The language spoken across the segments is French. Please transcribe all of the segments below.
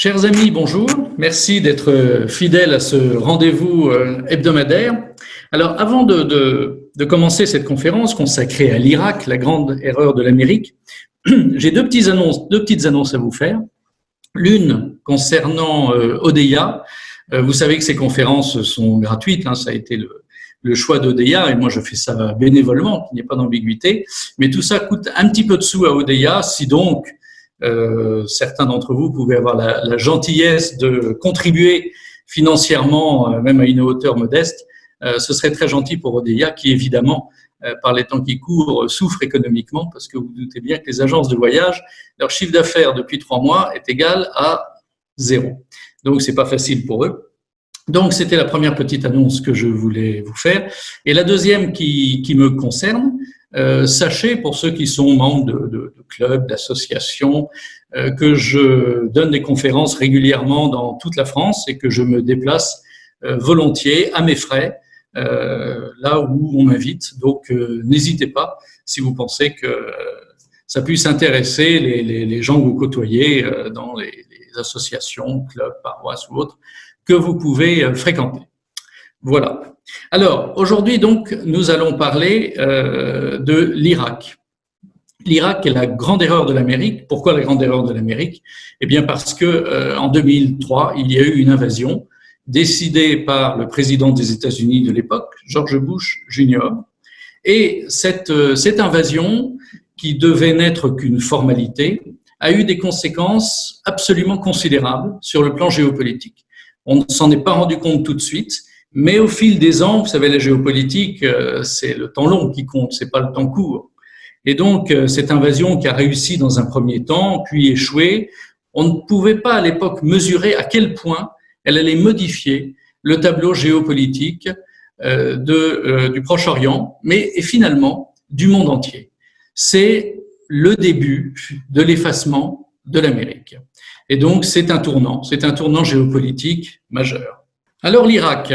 Chers amis, bonjour. Merci d'être fidèles à ce rendez-vous hebdomadaire. Alors, avant de commencer cette conférence consacrée à l'Irak, la grande erreur de l'Amérique, j'ai deux petites annonces à vous faire. L'une concernant Odeya. Vous savez que ces conférences sont gratuites, ça a été le choix d'Odeya, et moi je fais ça bénévolement, qu'il n'y ait pas d'ambiguïté. Mais tout ça coûte un petit peu de sous à Odeya, si donc certains d'entre vous pouvaient avoir la gentillesse de contribuer financièrement, même à une hauteur modeste, ce serait très gentil pour Odeya, qui évidemment, par les temps qui courent, souffre économiquement, parce que vous vous doutez bien que les agences de voyage, leur chiffre d'affaires depuis 3 mois est égal à 0. Donc c'est pas facile pour eux. Donc c'était la première petite annonce que je voulais vous faire. Et la deuxième qui me concerne, sachez, pour ceux qui sont membres de clubs, d'associations, que je donne des conférences régulièrement dans toute la France et que je me déplace volontiers, à mes frais, là où on m'invite. Donc n'hésitez pas, si vous pensez que ça puisse intéresser les gens que vous côtoyez dans les associations, clubs, paroisses ou autres, que vous pouvez fréquenter. Voilà. Alors, aujourd'hui, donc, nous allons parler de l'Irak. L'Irak est la grande erreur de l'Amérique. Pourquoi la grande erreur de l'Amérique? Eh bien, parce que en 2003, il y a eu une invasion décidée par le président des États-Unis de l'époque, George Bush Jr. Et cette invasion, qui devait n'être qu'une formalité, a eu des conséquences absolument considérables sur le plan géopolitique. On ne s'en est pas rendu compte tout de suite, mais au fil des ans, vous savez, la géopolitique, c'est le temps long qui compte, c'est pas le temps court. Et donc, cette invasion qui a réussi dans un premier temps, puis échoué, on ne pouvait pas à l'époque mesurer à quel point elle allait modifier le tableau géopolitique du Proche-Orient, mais et finalement du monde entier. C'est le début de l'effacement de l'Amérique. Et donc, c'est un tournant géopolitique majeur. Alors, l'Irak.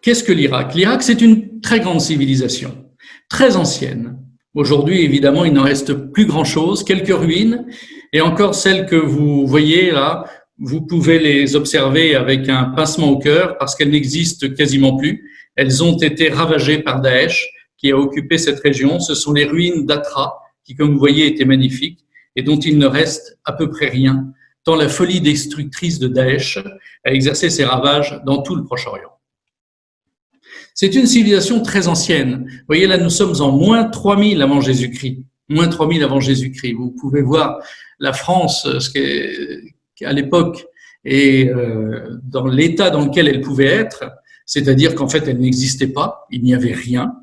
Qu'est-ce que l'Irak? L'Irak, c'est une très grande civilisation, très ancienne. Aujourd'hui, évidemment, il n'en reste plus grand-chose, quelques ruines, et encore celles que vous voyez là, vous pouvez les observer avec un pincement au cœur parce qu'elles n'existent quasiment plus. Elles ont été ravagées par Daesh, qui a occupé cette région. Ce sont les ruines d'Atra, qui, comme vous voyez, étaient magnifiques, et dont il ne reste à peu près rien, tant la folie destructrice de Daesh a exercé ses ravages dans tout le Proche-Orient. C'est une civilisation très ancienne. Vous voyez, là, nous sommes en moins 3000 avant Jésus-Christ. Moins 3000 avant Jésus-Christ. Vous pouvez voir la France, à l'époque, et dans l'état dans lequel elle pouvait être, c'est-à-dire qu'en fait, elle n'existait pas, il n'y avait rien.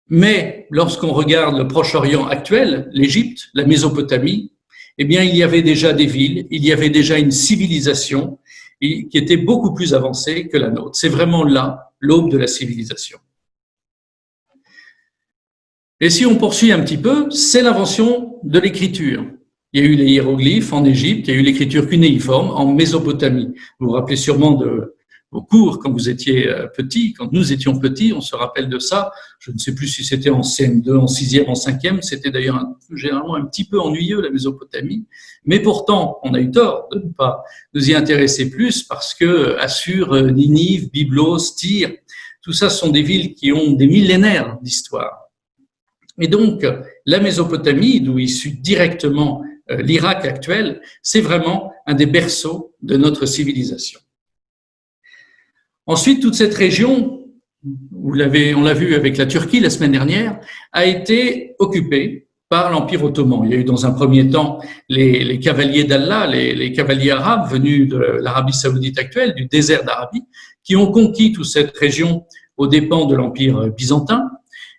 Mais lorsqu'on regarde le Proche-Orient actuel, l'Égypte, la Mésopotamie, eh bien, il y avait déjà des villes, il y avait déjà une civilisation qui était beaucoup plus avancée que la nôtre. C'est vraiment là l'aube de la civilisation. Et si on poursuit un petit peu, c'est l'invention de l'écriture. Il y a eu les hiéroglyphes en Égypte, il y a eu l'écriture cunéiforme en Mésopotamie. Vous vous rappelez sûrement de vos cours quand vous étiez petit, quand nous étions petits, on se rappelle de ça. Je ne sais plus si c'était en CM2, en 6e, en 5e. C'était d'ailleurs généralement un petit peu ennuyeux, la Mésopotamie. Mais pourtant, on a eu tort de ne pas nous y intéresser plus parce que Assur, Ninive, Byblos, Tyr, tout ça sont des villes qui ont des millénaires d'histoire. Et donc, la Mésopotamie, d'où est issu directement l'Irak actuel, c'est vraiment un des berceaux de notre civilisation. Ensuite, toute cette région, on l'a vu avec la Turquie la semaine dernière, a été occupée par l'Empire ottoman. Il y a eu dans un premier temps les cavaliers d'Allah, les cavaliers arabes venus de l'Arabie saoudite actuelle, du désert d'Arabie, qui ont conquis toute cette région aux dépens de l'Empire byzantin.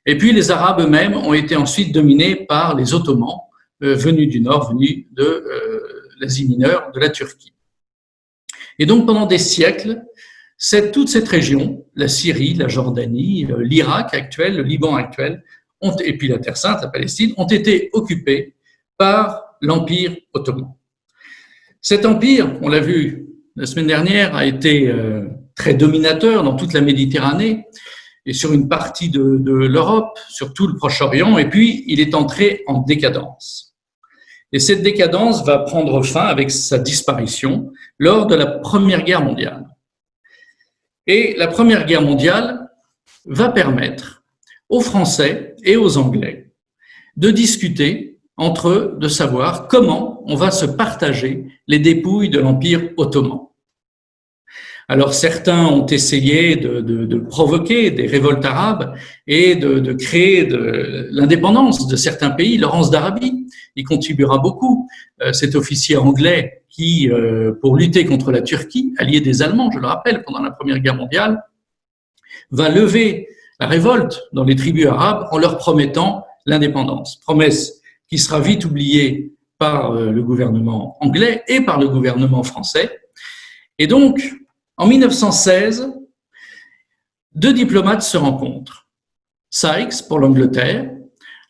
Et puis les Arabes eux-mêmes ont été ensuite dominés par les Ottomans, venus du nord, venus de l'Asie mineure, de la Turquie. Et donc pendant des siècles, toute cette région, la Syrie, la Jordanie, l'Irak actuel, le Liban actuel, et puis la Terre Sainte, la Palestine, ont été occupés par l'Empire ottoman. Cet empire, on l'a vu la semaine dernière, a été très dominateur dans toute la Méditerranée et sur une partie de l'Europe, sur tout le Proche-Orient, et puis il est entré en décadence. Et cette décadence va prendre fin avec sa disparition lors de la Première Guerre mondiale. Et la Première Guerre mondiale va permettre aux Français et aux Anglais de discuter entre eux, de savoir comment on va se partager les dépouilles de l'Empire ottoman. Alors certains ont essayé de provoquer des révoltes arabes et de créer l'indépendance de certains pays. Laurence d'Arabie y contribuera beaucoup. Cet officier anglais qui, pour lutter contre la Turquie, allié des Allemands, je le rappelle, pendant la Première Guerre mondiale, va lever la révolte dans les tribus arabes en leur promettant l'indépendance. Promesse qui sera vite oubliée par le gouvernement anglais et par le gouvernement français. Et donc, en 1916, deux diplomates se rencontrent. Sykes pour l'Angleterre,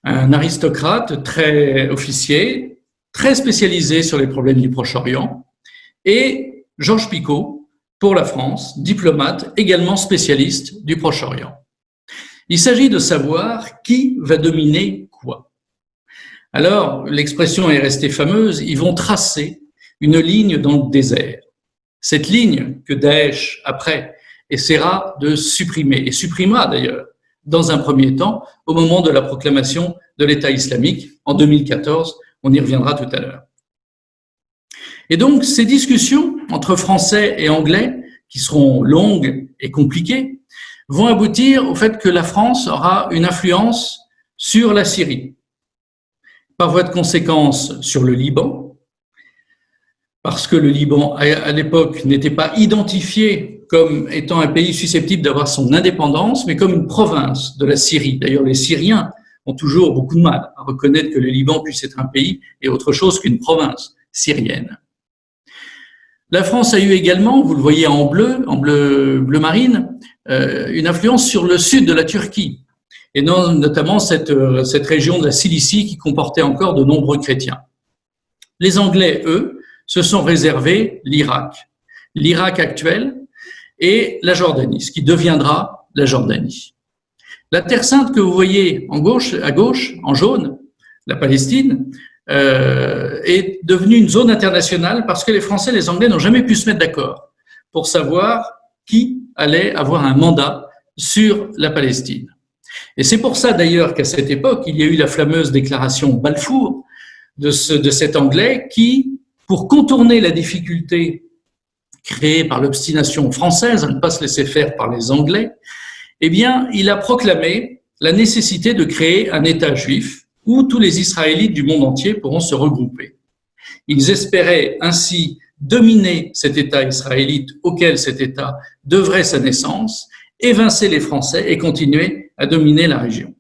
un aristocrate très officier, très spécialisé sur les problèmes du Proche-Orient, et Georges Picot pour la France, diplomate également spécialiste du Proche-Orient. Il s'agit de savoir qui va dominer quoi. Alors, l'expression est restée fameuse, ils vont tracer une ligne dans le désert. Cette ligne que Daesh, après, essaiera de supprimer, et supprimera d'ailleurs, dans un premier temps, au moment de la proclamation de l'État islamique en 2014. On y reviendra tout à l'heure. Et donc, ces discussions entre Français et Anglais, qui seront longues et compliquées, vont aboutir au fait que la France aura une influence sur la Syrie, par voie de conséquence sur le Liban, parce que le Liban, à l'époque, n'était pas identifié comme étant un pays susceptible d'avoir son indépendance, mais comme une province de la Syrie. D'ailleurs, les Syriens ont toujours beaucoup de mal à reconnaître que le Liban puisse être un pays et autre chose qu'une province syrienne. La France a eu également, vous le voyez en bleu marine, une influence sur le sud de la Turquie, et notamment cette région de la Cilicie qui comportait encore de nombreux chrétiens. Les Anglais, eux, se sont réservés l'Irak actuel et la Jordanie, ce qui deviendra la Jordanie. La Terre Sainte que vous voyez à gauche, en jaune, la Palestine, est devenue une zone internationale parce que les Français et les Anglais n'ont jamais pu se mettre d'accord pour savoir qui allait avoir un mandat sur la Palestine. Et c'est pour ça d'ailleurs qu'à cette époque, il y a eu la fameuse déclaration Balfour de cet Anglais qui, pour contourner la difficulté créée par l'obstination française à ne pas se laisser faire par les Anglais, eh bien, il a proclamé la nécessité de créer un État juif où tous les Israélites du monde entier pourront se regrouper. Ils espéraient ainsi dominer cet État israélite auquel cet État devrait sa naissance, évincer les Français et continuer à dominer la région.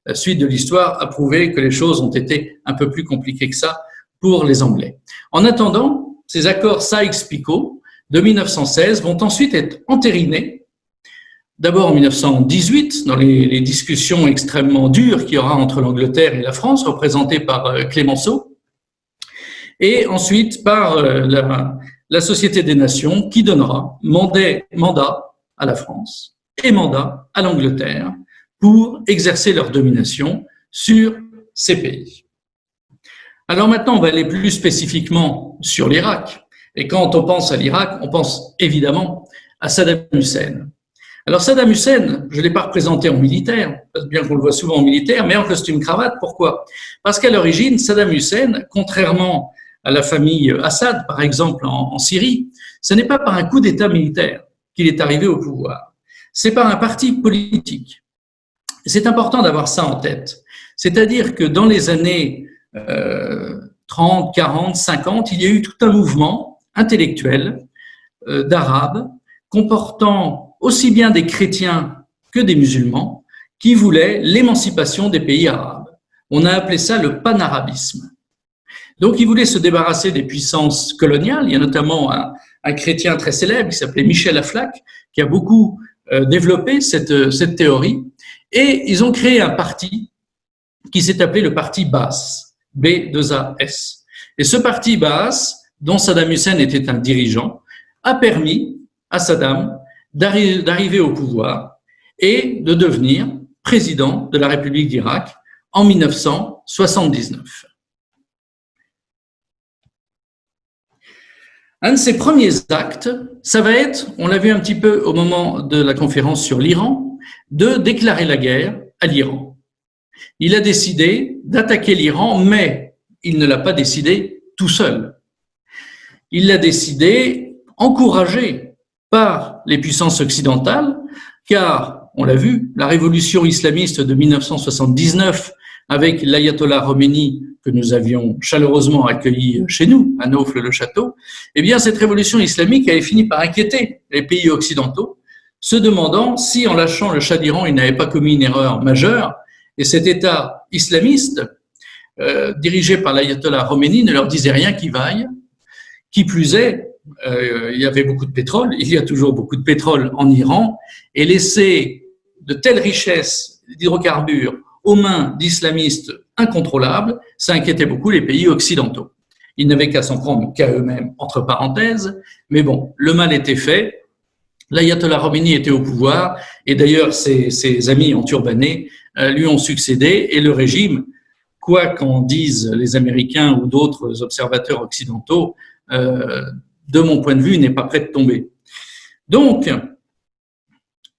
La suite de l'histoire a prouvé que les choses ont été un peu plus compliquées que ça pour les Anglais. En attendant, ces accords Sykes-Picot de 1916 vont ensuite être entérinés, d'abord en 1918, dans les discussions extrêmement dures qu'il y aura entre l'Angleterre et la France, représentées par Clémenceau, et ensuite par la Société des Nations qui donnera mandat à la France et mandat à l'Angleterre pour exercer leur domination sur ces pays. Alors maintenant, on va aller plus spécifiquement sur l'Irak. Et quand on pense à l'Irak, on pense évidemment à Saddam Hussein. Alors Saddam Hussein, je ne l'ai pas représenté en militaire, bien qu'on le voit souvent en militaire, mais en costume-cravate. Pourquoi? Parce qu'à l'origine, Saddam Hussein, contrairement à la famille Assad, par exemple, en Syrie, ce n'est pas par un coup d'État militaire qu'il est arrivé au pouvoir. C'est par un parti politique. C'est important d'avoir ça en tête. C'est-à-dire que dans les années 30, 40, 50, il y a eu tout un mouvement intellectuel d'Arabes comportant aussi bien des chrétiens que des musulmans qui voulaient l'émancipation des pays arabes. On a appelé ça le panarabisme. Donc, ils voulaient se débarrasser des puissances coloniales. Il y a notamment un chrétien très célèbre qui s'appelait Michel Aflaq, qui a beaucoup développé cette théorie. Et ils ont créé un parti qui s'est appelé le parti Baas. B2AS. Et ce parti Baas, dont Saddam Hussein était un dirigeant, a permis à Saddam d'arriver au pouvoir et de devenir président de la République d'Irak en 1979. Un de ses premiers actes, ça va être, on l'a vu un petit peu au moment de la conférence sur l'Iran, de déclarer la guerre à l'Iran. Il a décidé d'attaquer l'Iran, mais il ne l'a pas décidé tout seul. Il l'a décidé encouragé par les puissances occidentales, car, on l'a vu, la révolution islamiste de 1979 avec l'ayatollah Khomeini que nous avions chaleureusement accueilli chez nous, à Naufle-le-Château, eh bien, cette révolution islamique avait fini par inquiéter les pays occidentaux, se demandant si, en lâchant le Shah d'Iran, il n'avait pas commis une erreur majeure, et cet État islamiste, dirigé par l'ayatollah Khomeini, ne leur disait rien qui vaille. Qui plus est, il y avait beaucoup de pétrole, il y a toujours beaucoup de pétrole en Iran, et laisser de telles richesses d'hydrocarbures aux mains d'islamistes incontrôlables, ça inquiétait beaucoup les pays occidentaux. Ils n'avaient qu'à s'en prendre qu'à eux-mêmes, entre parenthèses, mais bon, le mal était fait. L'ayatollah Khomeini était au pouvoir, et d'ailleurs ses amis enturbanés lui ont succédé, et le régime, quoi qu'en disent les Américains ou d'autres observateurs occidentaux, de mon point de vue, n'est pas prêt de tomber. Donc,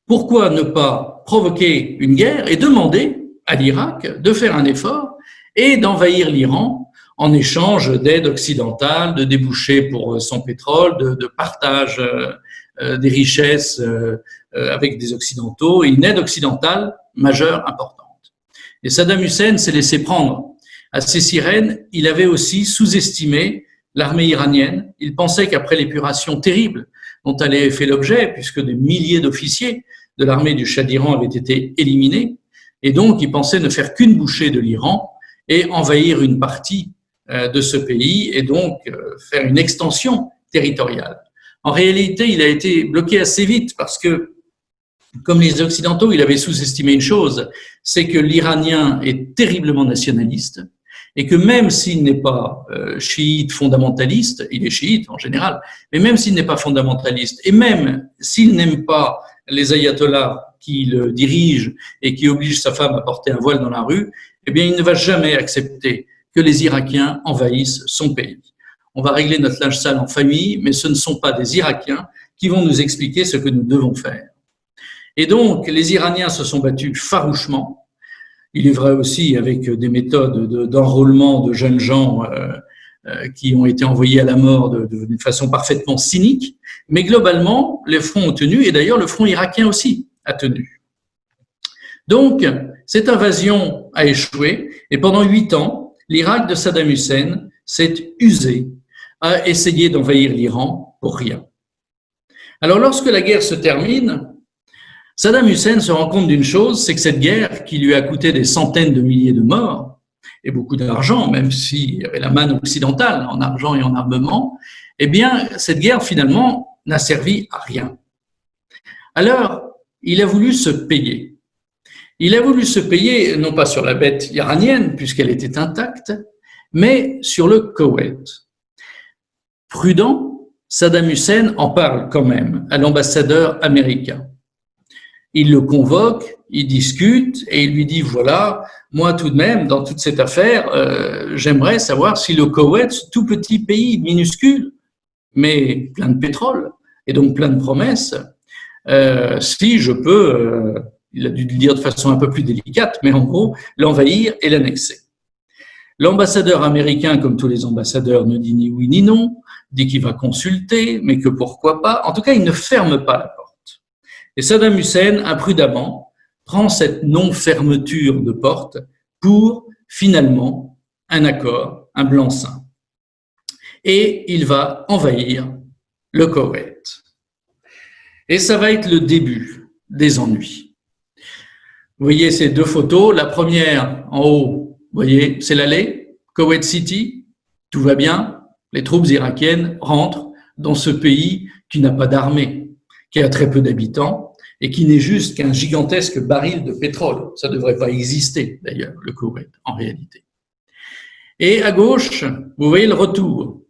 pourquoi ne pas provoquer une guerre et demander à l'Irak de faire un effort et d'envahir l'Iran en échange d'aide occidentale, de débouchés pour son pétrole, de partage des richesses avec des Occidentaux, et une aide occidentale majeure, importante. Et Saddam Hussein s'est laissé prendre à ces sirènes. Il avait aussi sous-estimé l'armée iranienne. Il pensait qu'après l'épuration terrible dont elle avait fait l'objet, puisque des milliers d'officiers de l'armée du Shah d'Iran avaient été éliminés, et donc il pensait ne faire qu'une bouchée de l'Iran et envahir une partie de ce pays et donc faire une extension territoriale. En réalité, il a été bloqué assez vite parce que, comme les Occidentaux, il avait sous-estimé une chose, c'est que l'Iranien est terriblement nationaliste et que même s'il n'est pas chiite fondamentaliste, il est chiite en général, mais même s'il n'est pas fondamentaliste et même s'il n'aime pas les ayatollahs qui le dirigent et qui obligent sa femme à porter un voile dans la rue, eh bien, il ne va jamais accepter que les Irakiens envahissent son pays. On va régler notre linge sale en famille, mais ce ne sont pas des Irakiens qui vont nous expliquer ce que nous devons faire. Et donc, les Iraniens se sont battus farouchement. Il est vrai aussi avec des méthodes d'enrôlement de jeunes gens qui ont été envoyés à la mort d'une façon parfaitement cynique. Mais globalement, les fronts ont tenu, et d'ailleurs le front irakien aussi a tenu. Donc, cette invasion a échoué, et pendant 8 ans, l'Irak de Saddam Hussein s'est usé à essayer d'envahir l'Iran pour rien. Alors, lorsque la guerre se termine, Saddam Hussein se rend compte d'une chose, c'est que cette guerre, qui lui a coûté des centaines de milliers de morts, et beaucoup d'argent, même s'il y avait la manne occidentale en argent et en armement, eh bien, cette guerre, finalement, n'a servi à rien. Alors, il a voulu se payer. Il a voulu se payer, non pas sur la bête iranienne, puisqu'elle était intacte, mais sur le Koweït. Prudent, Saddam Hussein en parle quand même à l'ambassadeur américain. Il le convoque, il discute et il lui dit, voilà, moi tout de même, dans toute cette affaire, j'aimerais savoir si le Koweït, ce tout petit pays minuscule, mais plein de pétrole et donc plein de promesses, si je peux, il a dû le dire de façon un peu plus délicate, mais en gros, l'envahir et l'annexer. L'ambassadeur américain, comme tous les ambassadeurs, ne dit ni oui ni non, dit qu'il va consulter, mais que pourquoi pas. En tout cas, il ne ferme pas la porte. Et Saddam Hussein, imprudemment, prend cette non-fermeture de porte pour, finalement, un accord, un blanc-seing. Et il va envahir le Koweït. Et ça va être le début des ennuis. Vous voyez ces deux photos. La première, en haut, vous voyez, c'est l'allée, Koweït City, tout va bien. Les troupes irakiennes rentrent dans ce pays qui n'a pas d'armée, qui a très peu d'habitants et qui n'est juste qu'un gigantesque baril de pétrole. Ça ne devrait pas exister, d'ailleurs, le Koweït, en réalité. Et à gauche, vous voyez le retour.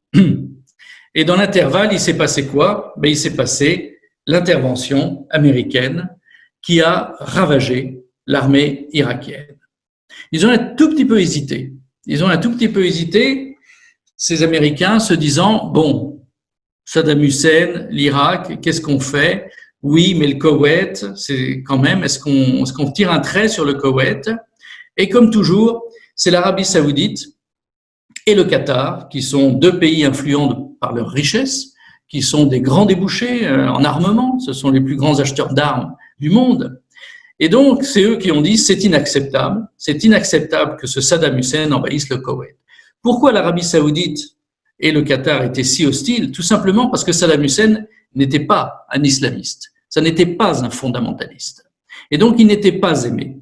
Et dans l'intervalle, il s'est passé quoi? Ben, il s'est passé l'intervention américaine qui a ravagé l'armée irakienne. Ils ont un tout petit peu hésité. Ces Américains, se disant, bon, Saddam Hussein, l'Irak, qu'est-ce qu'on fait? Oui, mais le Koweït, c'est quand même, est-ce qu'on tire un trait sur le Koweït? Et comme toujours, c'est l'Arabie Saoudite et le Qatar, qui sont deux pays influents par leur richesse, qui sont des grands débouchés en armement, ce sont les plus grands acheteurs d'armes du monde. Et donc, c'est eux qui ont dit c'est inacceptable que ce Saddam Hussein envahisse le Koweït. Pourquoi l'Arabie Saoudite et le Qatar étaient si hostiles? Tout simplement parce que Saddam Hussein n'était pas un islamiste, ça n'était pas un fondamentaliste. Et donc, il n'était pas aimé.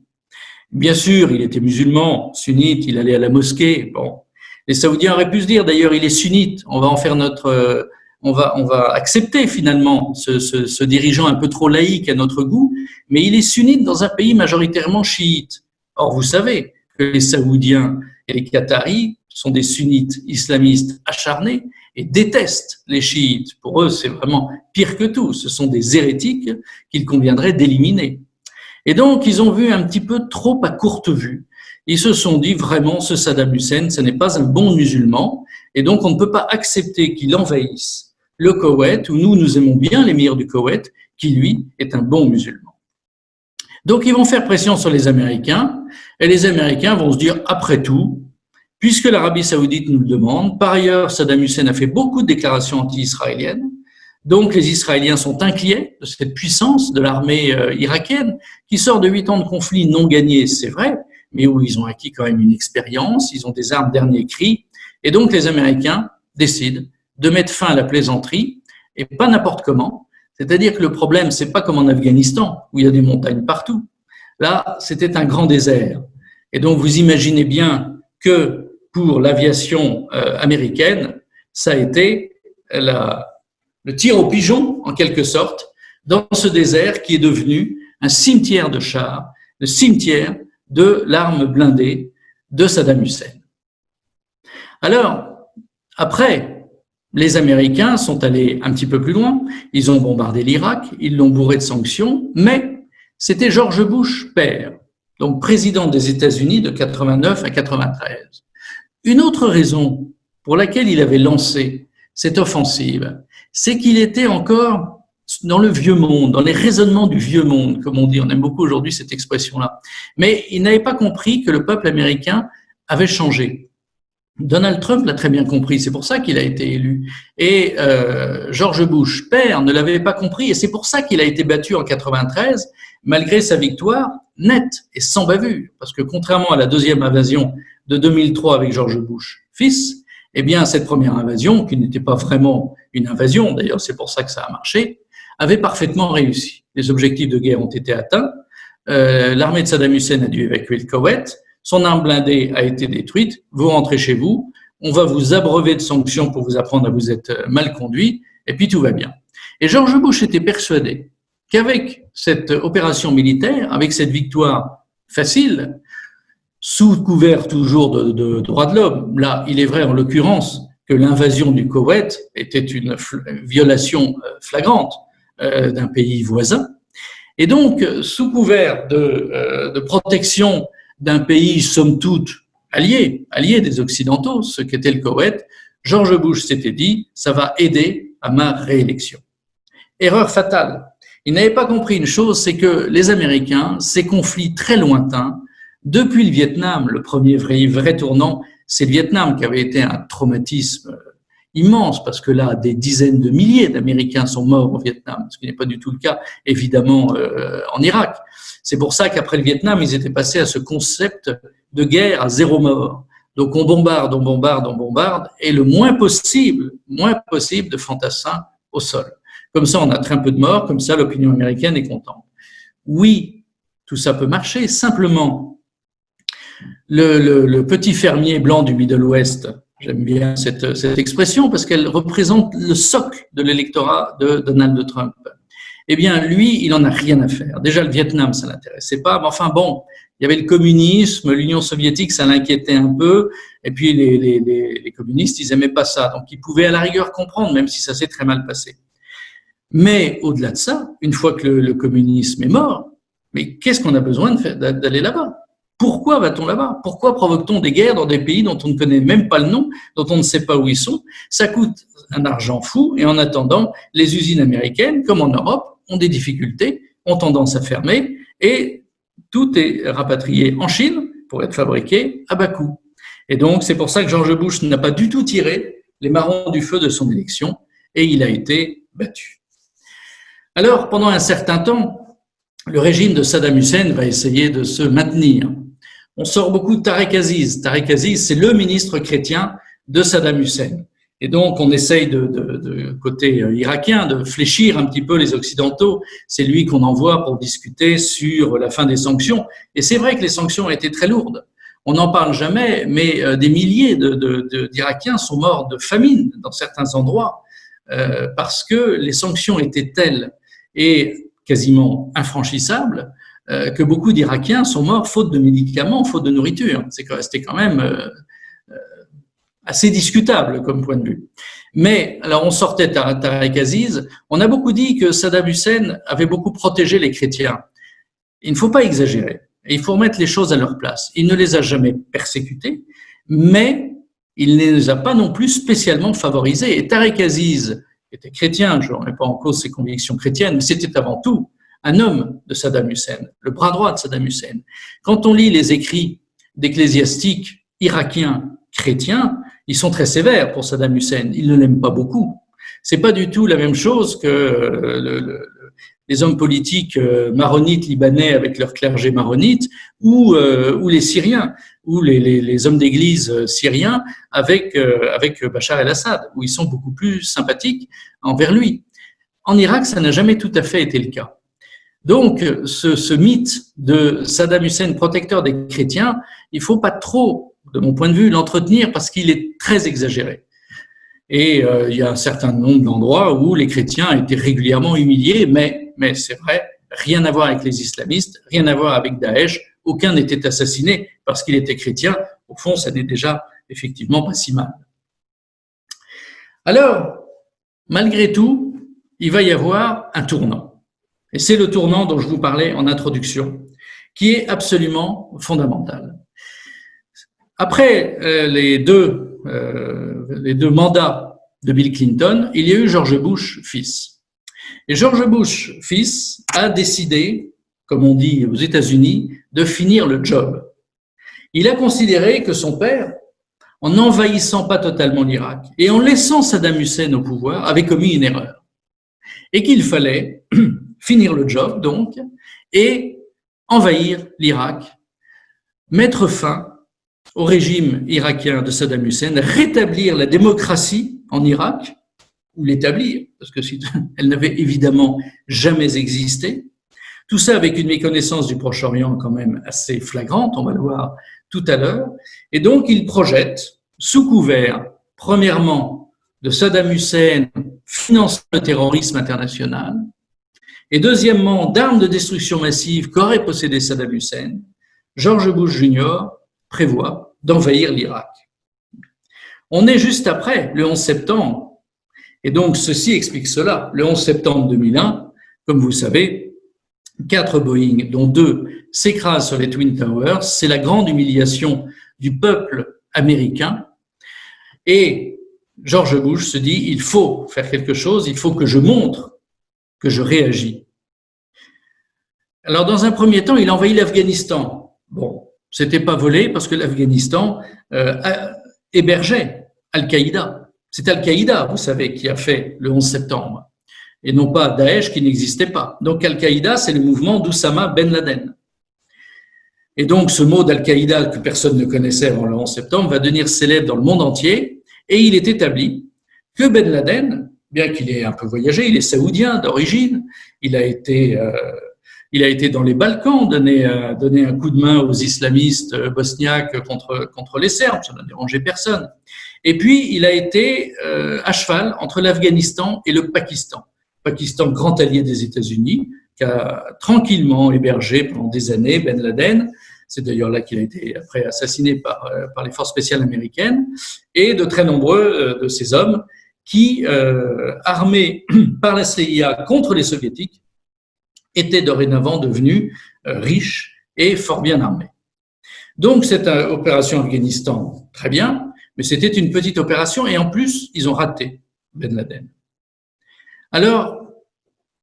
Bien sûr, il était musulman, sunnite, il allait à la mosquée. Bon, les Saoudiens auraient pu se dire, d'ailleurs, il est sunnite, on va en faire notre, on va accepter finalement ce dirigeant un peu trop laïque à notre goût, mais il est sunnite dans un pays majoritairement chiite. Or, vous savez que les Saoudiens et les Qataris sont des sunnites islamistes acharnés et détestent les chiites. Pour eux, c'est vraiment pire que tout. Ce sont des hérétiques qu'il conviendrait d'éliminer. Et donc, ils ont vu un petit peu trop à courte vue. Ils se sont dit vraiment, ce Saddam Hussein, ce n'est pas un bon musulman, et donc on ne peut pas accepter qu'il envahisse le Koweït, où nous aimons bien l'émir du Koweït, qui lui est un bon musulman. Donc, ils vont faire pression sur les Américains, et les Américains vont se dire, après tout, puisque l'Arabie Saoudite nous le demande, par ailleurs, Saddam Hussein a fait beaucoup de déclarations anti-israéliennes, donc les Israéliens sont inquiets de cette puissance de l'armée irakienne, qui sort de 8 ans de conflit non gagnés, c'est vrai, mais où ils ont acquis quand même une expérience, ils ont des armes dernier cri, et donc les Américains décident de mettre fin à la plaisanterie, et pas n'importe comment. C'est-à-dire que le problème, c'est pas comme en Afghanistan, où il y a des montagnes partout. Là, c'était un grand désert. Et donc, vous imaginez bien que pour l'aviation américaine, ça a été le tir au pigeon, en quelque sorte, dans ce désert qui est devenu un cimetière de chars, le cimetière de l'arme blindée de Saddam Hussein. Alors, après, les Américains sont allés un petit peu plus loin, ils ont bombardé l'Irak, ils l'ont bourré de sanctions, mais c'était George Bush père, donc président des États-Unis de 89 à 93. Une autre raison pour laquelle il avait lancé cette offensive, c'est qu'il était encore dans le vieux monde, dans les raisonnements du vieux monde, comme on dit. On aime beaucoup aujourd'hui cette expression-là. Mais il n'avait pas compris que le peuple américain avait changé. Donald Trump l'a très bien compris, c'est pour ça qu'il a été élu. Et George Bush, père, ne l'avait pas compris, et c'est pour ça qu'il a été battu en 93, malgré sa victoire nette et sans bavure. Parce que contrairement à la deuxième invasion de 2003 avec George Bush, fils, eh bien, cette première invasion, qui n'était pas vraiment une invasion, d'ailleurs c'est pour ça que ça a marché, avait parfaitement réussi. Les objectifs de guerre ont été atteints, l'armée de Saddam Hussein a dû évacuer le Koweït, son arme blindée a été détruite, vous rentrez chez vous, on va vous abreuver de sanctions pour vous apprendre à vous être mal conduit, et puis tout va bien. Et George Bush était persuadé qu'avec cette opération militaire, avec cette victoire facile, sous couvert toujours de droits de l'homme, là, il est vrai en l'occurrence que l'invasion du Koweït était une violation flagrante d'un pays voisin, et donc, sous couvert de protection d'un pays, somme toute, allié des Occidentaux, ce qu'était le Koweït, George Bush s'était dit, ça va aider à ma réélection. Erreur fatale. Il n'avait pas compris une chose, c'est que les Américains, ces conflits très lointains, depuis le Vietnam, le premier vrai tournant, c'est le Vietnam qui avait été un traumatisme immense, parce que là, des dizaines de milliers d'Américains sont morts au Vietnam, ce qui n'est pas du tout le cas, évidemment, en Irak. C'est pour ça qu'après le Vietnam, ils étaient passés à ce concept de guerre à 0 mort. Donc on bombarde, et le moins possible de fantassins au sol. Comme ça, on a très peu de morts, comme ça, l'opinion américaine est contente. Oui, tout ça peut marcher, simplement, le petit fermier blanc du Middle West, j'aime bien cette expression parce qu'elle représente le socle de l'électorat de Donald Trump. Eh bien, lui, il en a rien à faire. Déjà, le Vietnam, ça l'intéressait pas. Mais enfin, bon, il y avait le communisme, l'Union soviétique, ça l'inquiétait un peu. Et puis, les communistes, ils aimaient pas ça. Donc, ils pouvaient à la rigueur comprendre, même si ça s'est très mal passé. Mais au-delà de ça, une fois que le communisme est mort, mais qu'est-ce qu'on a besoin d'aller là-bas? Pourquoi va-t-on là-bas? Pourquoi provoque-t-on des guerres dans des pays dont on ne connaît même pas le nom, dont on ne sait pas où ils sont? Ça coûte un argent fou et en attendant, les usines américaines, comme en Europe, ont des difficultés, ont tendance à fermer et tout est rapatrié en Chine pour être fabriqué à bas coût. Et donc, c'est pour ça que George Bush n'a pas du tout tiré les marrons du feu de son élection et il a été battu. Alors, pendant un certain temps, le régime de Saddam Hussein va essayer de se maintenir. On sort beaucoup de Tarek Aziz. Tarek Aziz, c'est le ministre chrétien de Saddam Hussein. Et donc, on essaye de côté irakien de fléchir un petit peu les Occidentaux. C'est lui qu'on envoie pour discuter sur la fin des sanctions. Et c'est vrai que les sanctions ont été très lourdes. On n'en parle jamais, mais des milliers d'Irakiens sont morts de famine dans certains endroits parce que les sanctions étaient telles et quasiment infranchissables que beaucoup d'Irakiens sont morts faute de médicaments, faute de nourriture. C'était quand même assez discutable comme point de vue. Mais alors on sortait Tarek Aziz, on a beaucoup dit que Saddam Hussein avait beaucoup protégé les chrétiens. Il ne faut pas exagérer. Il faut remettre les choses à leur place. Il ne les a jamais persécutés, mais il ne les a pas non plus spécialement favorisés. Et Tarek Aziz était chrétien, je ne remets pas en cause ses convictions chrétiennes, mais c'était avant tout un homme de Saddam Hussein, le bras droit de Saddam Hussein. Quand on lit les écrits d'ecclésiastiques irakiens chrétiens, ils sont très sévères pour Saddam Hussein. Ils ne l'aiment pas beaucoup. C'est pas du tout la même chose que les hommes politiques maronites libanais avec leur clergé maronite ou les Syriens ou les hommes d'église syriens avec Bachar el-Assad, où ils sont beaucoup plus sympathiques envers lui. En Irak, ça n'a jamais tout à fait été le cas. Donc, ce mythe de Saddam Hussein, protecteur des chrétiens, il faut pas trop, de mon point de vue, l'entretenir parce qu'il est très exagéré. Et il y a un certain nombre d'endroits où les chrétiens étaient régulièrement humiliés, mais c'est vrai, rien à voir avec les islamistes, rien à voir avec Daesh, aucun n'était assassiné parce qu'il était chrétien. Au fond, ça n'est déjà effectivement pas si mal. Alors, malgré tout, il va y avoir un tournant. Et c'est le tournant dont je vous parlais en introduction, qui est absolument fondamental. Après les deux mandats de Bill Clinton, il y a eu George Bush fils. Et George Bush fils a décidé, comme on dit aux États-Unis, de finir le job. Il a considéré que son père, en n'envahissant pas totalement l'Irak et en laissant Saddam Hussein au pouvoir, avait commis une erreur. Et qu'il fallait finir le job, donc, et envahir l'Irak, mettre fin au régime irakien de Saddam Hussein, rétablir la démocratie en Irak, ou l'établir, parce que elle n'avait évidemment jamais existé. Tout ça avec une méconnaissance du Proche-Orient quand même assez flagrante, on va le voir tout à l'heure. Et donc, il projette, sous couvert, premièrement, de Saddam Hussein finançant le terrorisme international, et deuxièmement, d'armes de destruction massive qu'aurait possédé Saddam Hussein, George Bush Jr. prévoit d'envahir l'Irak. On est juste après, le 11 septembre, et donc ceci explique cela. Le 11 septembre 2001, comme vous savez, 4 Boeing, dont 2 s'écrasent sur les Twin Towers. C'est la grande humiliation du peuple américain. Et George Bush se dit, il faut faire quelque chose, il faut que je montre que je réagis. Alors, dans un premier temps, il envahit l'Afghanistan. Bon, c'était pas volé parce que l'Afghanistan hébergeait Al-Qaïda. C'est Al-Qaïda, vous savez, qui a fait le 11 septembre, et non pas Daesh qui n'existait pas. Donc Al-Qaïda, c'est le mouvement d'Oussama Ben Laden. Et donc ce mot d'Al-Qaïda que personne ne connaissait avant le 11 septembre va devenir célèbre dans le monde entier, et il est établi que Ben Laden, bien qu'il ait un peu voyagé, il est saoudien d'origine, il a été dans les Balkans, donné un coup de main aux islamistes bosniaques contre les Serbes, ça n'a dérangé personne. Et puis, il a été à cheval entre l'Afghanistan et le Pakistan. Pakistan, grand allié des États-Unis, qui a tranquillement hébergé pendant des années Ben Laden. C'est d'ailleurs là qu'il a été après assassiné par les forces spéciales américaines, et de très nombreux de ces hommes qui, armés par la CIA contre les Soviétiques, étaient dorénavant devenus riches et fort bien armés. Donc, cette opération Afghanistan, très bien, mais c'était une petite opération et en plus, ils ont raté Ben Laden. Alors,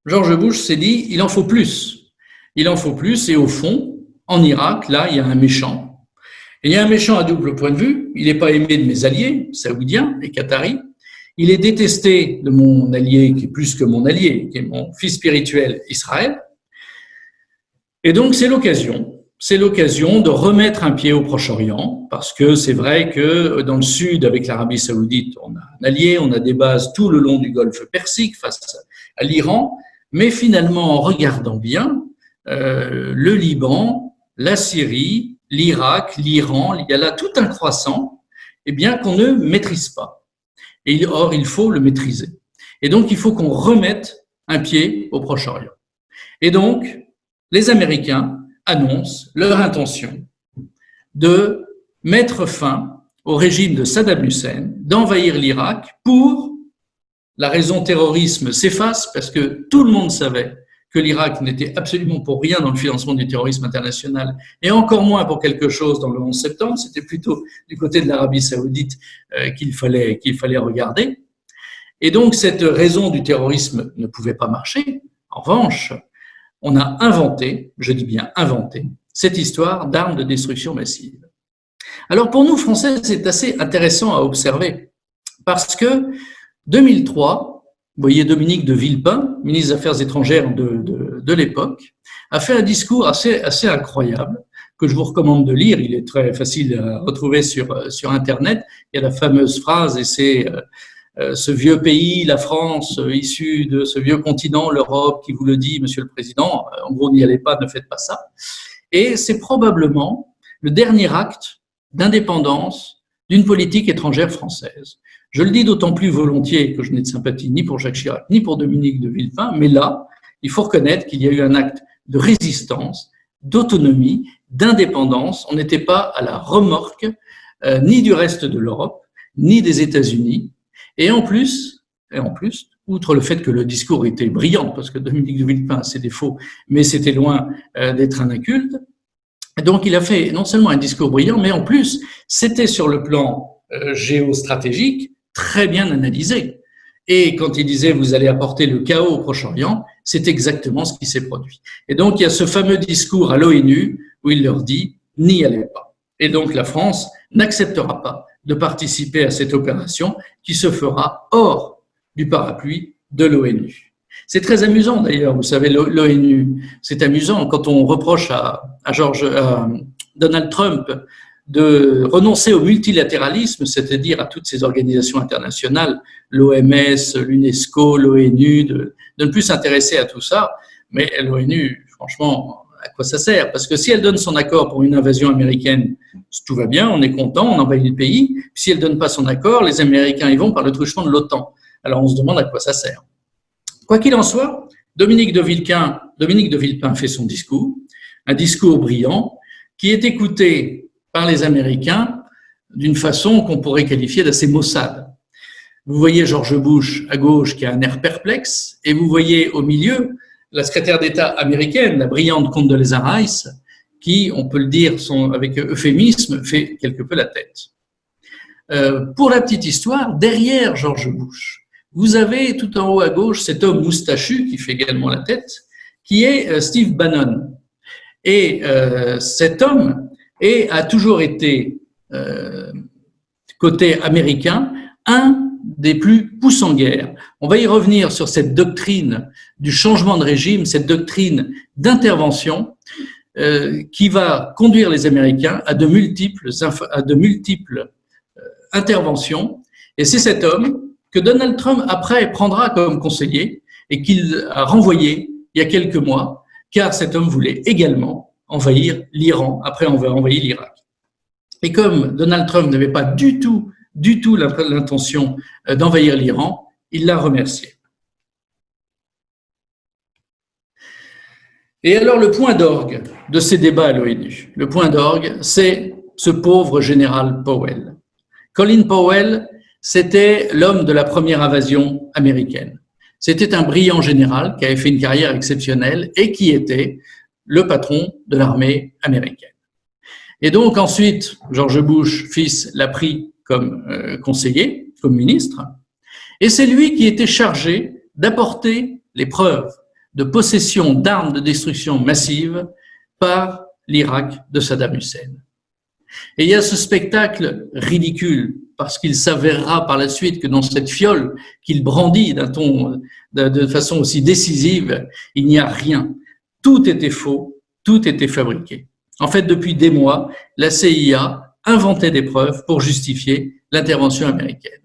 George Bush s'est dit, il en faut plus. Il en faut plus et au fond, en Irak, là, il y a un méchant. Et il y a un méchant à double point de vue. Il n'est pas aimé de mes alliés saoudiens et qataris. Il est détesté de mon allié, qui est plus que mon allié, qui est mon fils spirituel, Israël. Et donc, c'est l'occasion de remettre un pied au Proche-Orient, parce que c'est vrai que dans le sud, avec l'Arabie Saoudite, on a un allié, on a des bases tout le long du Golfe Persique face à l'Iran, mais finalement, en regardant bien, le Liban, la Syrie, l'Irak, l'Iran, il y a là tout un croissant, eh bien, qu'on ne maîtrise pas. Or, il faut le maîtriser. Et donc, il faut qu'on remette un pied au Proche-Orient. Et donc, les Américains annoncent leur intention de mettre fin au régime de Saddam Hussein, d'envahir l'Irak pour la raison terrorisme s'efface parce que tout le monde savait que l'Irak n'était absolument pour rien dans le financement du terrorisme international et encore moins pour quelque chose dans le 11 septembre. C'était plutôt du côté de l'Arabie Saoudite qu'il fallait regarder. Et donc, cette raison du terrorisme ne pouvait pas marcher. En revanche, on a inventé, je dis bien inventé, cette histoire d'armes de destruction massive. Alors pour nous, Français, c'est assez intéressant à observer parce que 2003, vous voyez Dominique de Villepin, ministre des Affaires étrangères de l'époque, a fait un discours assez incroyable que je vous recommande de lire. Il est très facile à retrouver sur Internet. Il y a la fameuse phrase et c'est ce vieux pays, la France, issu de ce vieux continent, l'Europe, qui vous le dit, Monsieur le Président, en gros, n'y allez pas, ne faites pas ça. Et c'est probablement le dernier acte d'indépendance d'une politique étrangère française. Je le dis d'autant plus volontiers que je n'ai de sympathie ni pour Jacques Chirac, ni pour Dominique de Villepin, mais là, il faut reconnaître qu'il y a eu un acte de résistance, d'autonomie, d'indépendance. On n'était pas à la remorque ni du reste de l'Europe, ni des États-Unis. Et en plus, outre le fait que le discours était brillant, parce que Dominique de Villepin a ses défauts, mais c'était loin d'être un inculte, donc il a fait non seulement un discours brillant, mais en plus, c'était sur le plan géostratégique très bien analysé. Et quand il disait « vous allez apporter le chaos au Proche-Orient », c'est exactement ce qui s'est produit. Et donc il y a ce fameux discours à l'ONU où il leur dit « n'y allez pas ». Et donc la France n'acceptera pas de participer à cette opération qui se fera hors du parapluie de l'ONU. C'est très amusant d'ailleurs, vous savez, l'ONU, c'est amusant quand on reproche à Donald Trump de renoncer au multilatéralisme, c'est-à-dire à toutes ces organisations internationales, l'OMS, l'UNESCO, l'ONU, de ne plus s'intéresser à tout ça. Mais l'ONU, franchement, à quoi ça sert? Parce que si elle donne son accord pour une invasion américaine, tout va bien, on est content, on envahit le pays. Si elle donne pas son accord, les Américains y vont par le truchement de l'OTAN. Alors on se demande à quoi ça sert. Quoi qu'il en soit, Dominique de Villepin fait son discours, un discours brillant, qui est écouté par les Américains d'une façon qu'on pourrait qualifier d'assez maussade. Vous voyez George Bush à gauche qui a un air perplexe, et vous voyez au milieu la secrétaire d'État américaine, la brillante Condoleezza Rice, qui, on peut le dire avec euphémisme, fait quelque peu la tête. Pour la petite histoire, derrière George Bush, vous avez tout en haut à gauche cet homme moustachu qui fait également la tête, qui est Steve Bannon. Et cet homme a toujours été, côté américain, un des plus poussés en guerre. On va y revenir sur cette doctrine du changement de régime, cette doctrine d'intervention qui va conduire les Américains à de multiples interventions. Et c'est cet homme que Donald Trump, après, prendra comme conseiller et qu'il a renvoyé il y a quelques mois, car cet homme voulait également envahir l'Iran, après on va envahir l'Irak. Et comme Donald Trump n'avait pas du tout l'intention d'envahir l'Iran, il l'a remercié. Et alors le point d'orgue de ces débats à l'ONU, le point d'orgue, c'est ce pauvre général Powell. Colin Powell, c'était l'homme de la première invasion américaine. C'était un brillant général qui avait fait une carrière exceptionnelle et qui était le patron de l'armée américaine. Et donc ensuite, George Bush, fils, l'a pris comme conseiller, comme ministre, et c'est lui qui était chargé d'apporter les preuves de possession d'armes de destruction massive par l'Irak de Saddam Hussein. Et il y a ce spectacle ridicule, parce qu'il s'avérera par la suite que dans cette fiole qu'il brandit d'un ton, de façon aussi décisive, il n'y a rien. Tout était faux, tout était fabriqué. En fait, depuis des mois, la CIA inventait des preuves pour justifier l'intervention américaine.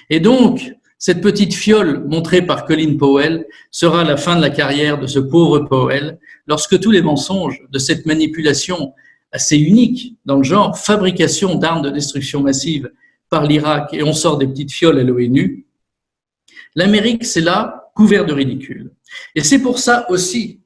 Et donc, cette petite fiole montrée par Colin Powell sera la fin de la carrière de ce pauvre Powell, lorsque tous les mensonges de cette manipulation assez unique dans le genre, fabrication d'armes de destruction massive par l'Irak, et on sort des petites fioles à l'ONU, l'Amérique, c'est là couvert de ridicule. Et c'est pour ça aussi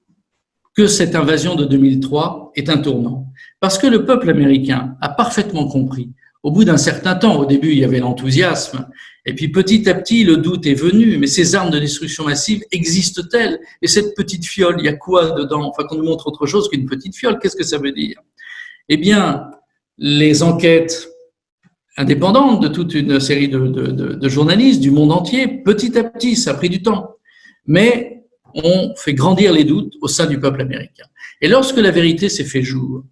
que cette invasion de 2003 est un tournant. Parce que le peuple américain a parfaitement compris, au bout d'un certain temps, au début il y avait l'enthousiasme, et puis petit à petit le doute est venu, mais ces armes de destruction massive existent-elles? Et cette petite fiole, il y a quoi dedans? Enfin, qu'on nous montre autre chose qu'une petite fiole, qu'est-ce que ça veut dire? Eh bien, les enquêtes indépendantes de toute une série de journalistes du monde entier, petit à petit, ça a pris du temps, mais on fait grandir les doutes au sein du peuple américain. Et lorsque la vérité s'est fait jour,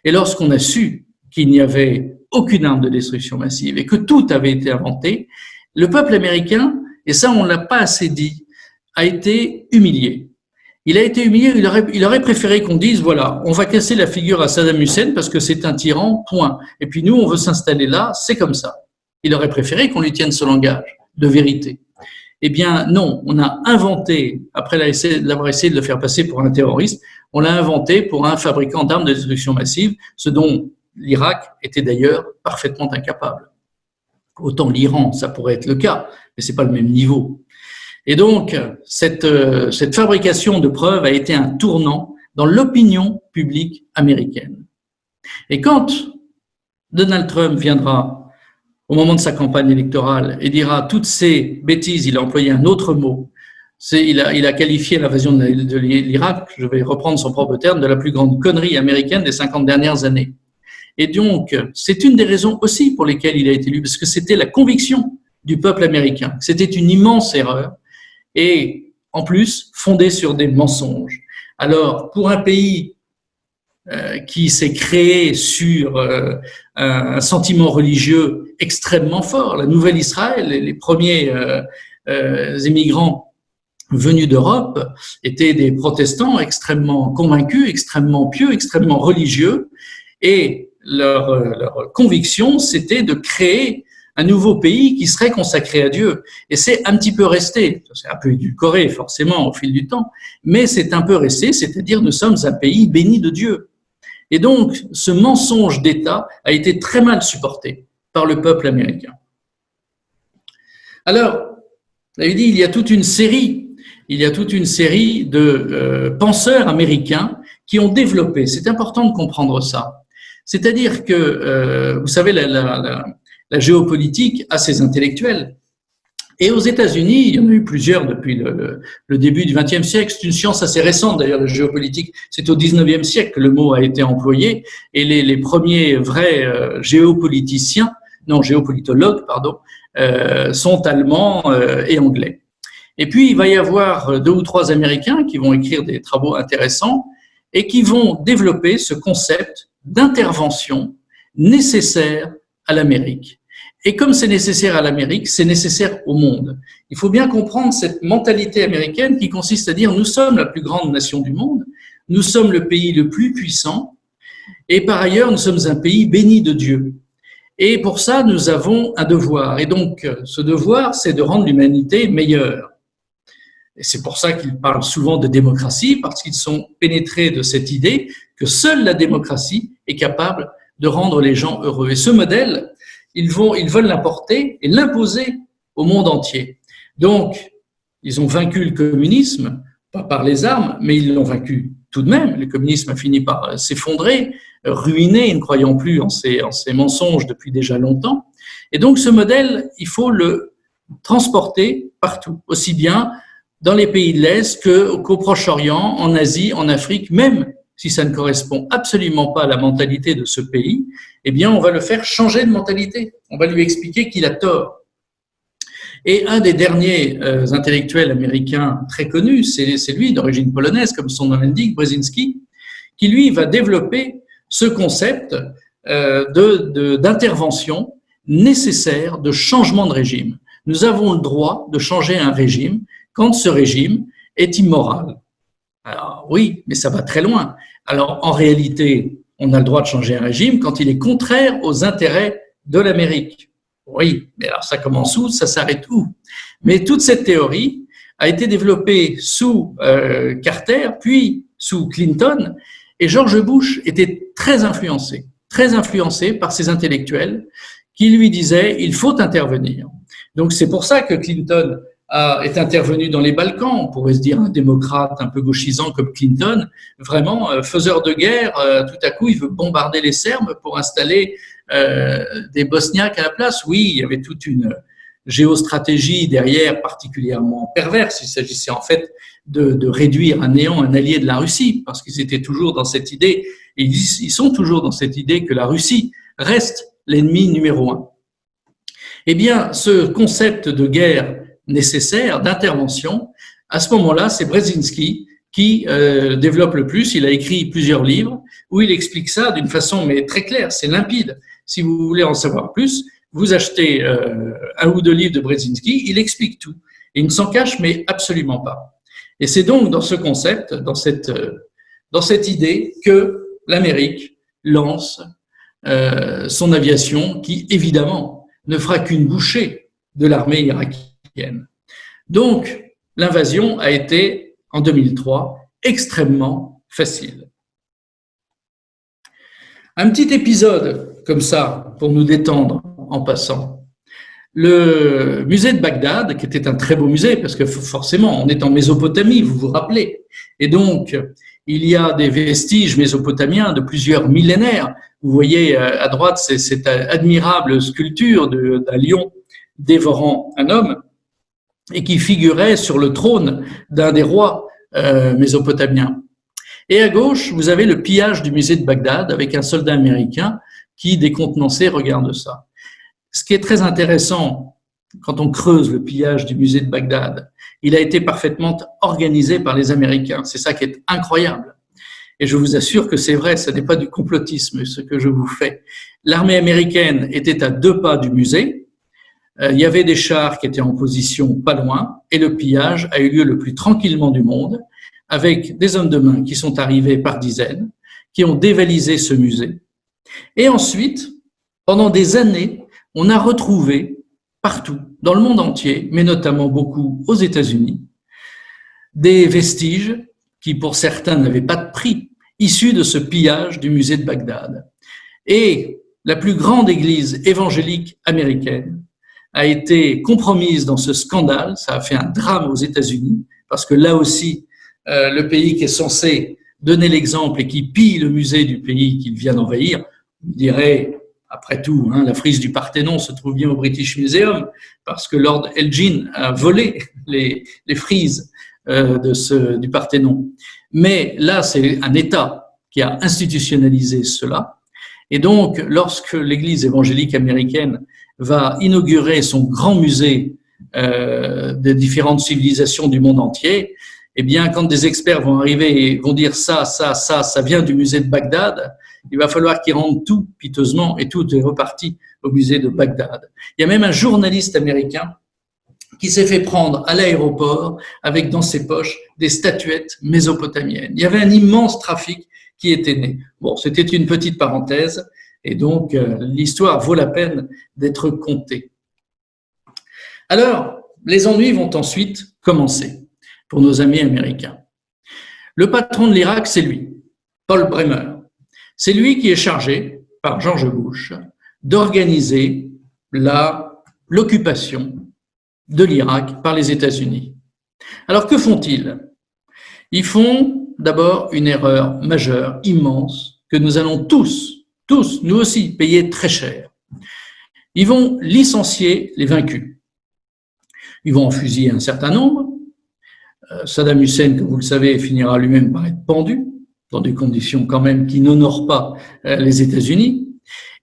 et lorsqu'on a su qu'il n'y avait aucune arme de destruction massive et que tout avait été inventé, le peuple américain, et ça on ne l'a pas assez dit, a été humilié. Il a été humilié, il aurait préféré qu'on dise, voilà, on va casser la figure à Saddam Hussein parce que c'est un tyran, point. Et puis nous, on veut s'installer là, c'est comme ça. Il aurait préféré qu'on lui tienne ce langage de vérité. Eh bien non, on a inventé, après l'avoir essayé de le faire passer pour un terroriste, on l'a inventé pour un fabricant d'armes de destruction massive, ce dont l'Irak était d'ailleurs parfaitement incapable. Autant l'Iran, ça pourrait être le cas, mais c'est pas le même niveau. Et donc, cette fabrication de preuves a été un tournant dans l'opinion publique américaine. Et quand Donald Trump viendra au moment de sa campagne électorale et dira toutes ces bêtises, il a employé un autre mot, il a qualifié l'invasion de l'Irak, je vais reprendre son propre terme, de la plus grande connerie américaine des 50 dernières années. Et donc, c'est une des raisons aussi pour lesquelles il a été élu, parce que c'était la conviction du peuple américain. C'était une immense erreur. Et en plus fondée sur des mensonges. Alors, pour un pays qui s'est créé sur un sentiment religieux extrêmement fort, la Nouvelle Israël, les premiers immigrants venus d'Europe étaient des protestants extrêmement convaincus, extrêmement pieux, extrêmement religieux, et leur conviction, c'était de créer un nouveau pays qui serait consacré à Dieu. Et c'est un petit peu resté, c'est un peu édulcoré forcément au fil du temps, mais c'est un peu resté, c'est-à-dire nous sommes un pays béni de Dieu. Et donc, ce mensonge d'État a été très mal supporté par le peuple américain. Alors, vous avez dit, il y a toute une série de penseurs américains qui ont développé, c'est important de comprendre ça, c'est-à-dire que, vous savez, la géopolitique a ses intellectuels. Et aux États-Unis, il y en a eu plusieurs depuis le début du XXe siècle. C'est une science assez récente, d'ailleurs, la géopolitique. C'est au XIXe siècle que le mot a été employé. Et les premiers vrais géopolitologues, sont allemands et anglais. Et puis, il va y avoir 2 ou 3 Américains qui vont écrire des travaux intéressants et qui vont développer ce concept d'intervention nécessaire à l'Amérique. Et comme c'est nécessaire à l'Amérique, c'est nécessaire au monde. Il faut bien comprendre cette mentalité américaine qui consiste à dire nous sommes la plus grande nation du monde, nous sommes le pays le plus puissant, et par ailleurs nous sommes un pays béni de Dieu. Et pour ça, nous avons un devoir. Et donc, ce devoir, c'est de rendre l'humanité meilleure. Et c'est pour ça qu'ils parlent souvent de démocratie, parce qu'ils sont pénétrés de cette idée que seule la démocratie est capable de rendre les gens heureux. Et ce modèle, ils veulent l'importer et l'imposer au monde entier. Donc, ils ont vaincu le communisme, pas par les armes, mais ils l'ont vaincu tout de même. Le communisme a fini par s'effondrer, ruiné, ne croyant plus en ces mensonges depuis déjà longtemps. Et donc, ce modèle, il faut le transporter partout, aussi bien dans les pays de l'Est qu'au Proche-Orient, en Asie, en Afrique, même si ça ne correspond absolument pas à la mentalité de ce pays, eh bien, on va le faire changer de mentalité. On va lui expliquer qu'il a tort. Et un des derniers intellectuels américains très connus, c'est lui, d'origine polonaise, comme son nom l'indique, Brzezinski, qui lui va développer ce concept d'intervention nécessaire, de changement de régime. Nous avons le droit de changer un régime quand ce régime est immoral. Alors oui, mais ça va très loin. Alors en réalité, on a le droit de changer un régime quand il est contraire aux intérêts de l'Amérique. Oui, mais alors ça commence où? Ça s'arrête où? Mais toute cette théorie a été développée sous Carter, puis sous Clinton, et George Bush était très influencé par ces intellectuels qui lui disaient « il faut intervenir ». Donc c'est pour ça que Clinton est intervenu dans les Balkans. On pourrait se dire un démocrate un peu gauchisant comme Clinton, vraiment faiseur de guerre, tout à coup il veut bombarder les Serbes pour installer des Bosniaques à la place. Oui, il y avait toute une géostratégie derrière particulièrement perverse. Il s'agissait en fait de réduire à néant un allié de la Russie, parce qu'ils étaient toujours dans cette idée, et ils sont toujours dans cette idée que la Russie reste l'ennemi numéro un. Eh bien, ce concept de guerre nécessaire, d'intervention, à ce moment-là, c'est Brzezinski qui développe le plus. Il a écrit plusieurs livres où il explique ça d'une façon mais très claire, c'est limpide. Si vous voulez en savoir plus, vous achetez un ou deux livres de Brzezinski, il explique tout. Et il ne s'en cache mais absolument pas. Et c'est donc dans ce concept, dans cette idée que l'Amérique lance son aviation qui, évidemment, ne fera qu'une bouchée de l'armée irakienne. Donc, l'invasion a été, en 2003, extrêmement facile. Un petit épisode comme ça, pour nous détendre en passant. Le musée de Bagdad, qui était un très beau musée, parce que forcément, on est en Mésopotamie, vous vous rappelez. Et donc, il y a des vestiges mésopotamiens de plusieurs millénaires. Vous voyez à droite, c'est cette admirable sculpture d'un lion dévorant un homme et qui figurait sur le trône d'un des rois mésopotamiens. Et à gauche, vous avez le pillage du musée de Bagdad avec un soldat américain qui, décontenancé, regarde ça. Ce qui est très intéressant quand on creuse le pillage du musée de Bagdad, il a été parfaitement organisé par les Américains. C'est ça qui est incroyable. Et je vous assure que c'est vrai, ce n'est pas du complotisme ce que je vous fais. L'armée américaine était à 2 pas du musée. Il y avait des chars qui étaient en position pas loin et le pillage a eu lieu le plus tranquillement du monde avec des hommes de main qui sont arrivés par dizaines, qui ont dévalisé ce musée. Et ensuite, pendant des années, on a retrouvé partout, dans le monde entier, mais notamment beaucoup aux États-Unis, des vestiges qui, pour certains, n'avaient pas de prix, issus de ce pillage du musée de Bagdad. Et la plus grande église évangélique américaine a été compromise dans ce scandale. Ça a fait un drame aux États-Unis, parce que là aussi, le pays qui est censé donner l'exemple et qui pille le musée du pays qu'il vient d'envahir, on dirait, après tout, la frise du Parthénon se trouve bien au British Museum, parce que Lord Elgin a volé les frises du Parthénon. Mais là, c'est un État qui a institutionnalisé cela. Et donc, lorsque l'Église évangélique américaine va inaugurer son grand musée des différentes civilisations du monde entier, eh bien, quand des experts vont arriver et vont dire ça vient du musée de Bagdad, il va falloir qu'ils rendent tout piteusement et tout est reparti au musée de Bagdad. Il y a même un journaliste américain qui s'est fait prendre à l'aéroport avec dans ses poches des statuettes mésopotamiennes. Il y avait un immense trafic qui était né. Bon, c'était une petite parenthèse et donc l'histoire vaut la peine d'être contée. Alors, les ennuis vont ensuite commencer pour nos amis américains. Le patron de l'Irak, c'est lui, Paul Bremer. C'est lui qui est chargé, par George Bush, d'organiser l'occupation de l'Irak par les États-Unis. Alors, que font-ils? Ils font d'abord une erreur majeure, immense, que nous allons tous, nous aussi, payer très cher. Ils vont licencier les vaincus. Ils vont en fusiller un certain nombre. Saddam Hussein, comme vous le savez, finira lui-même par être pendu. dans des conditions quand même qui n'honorent pas les États-Unis.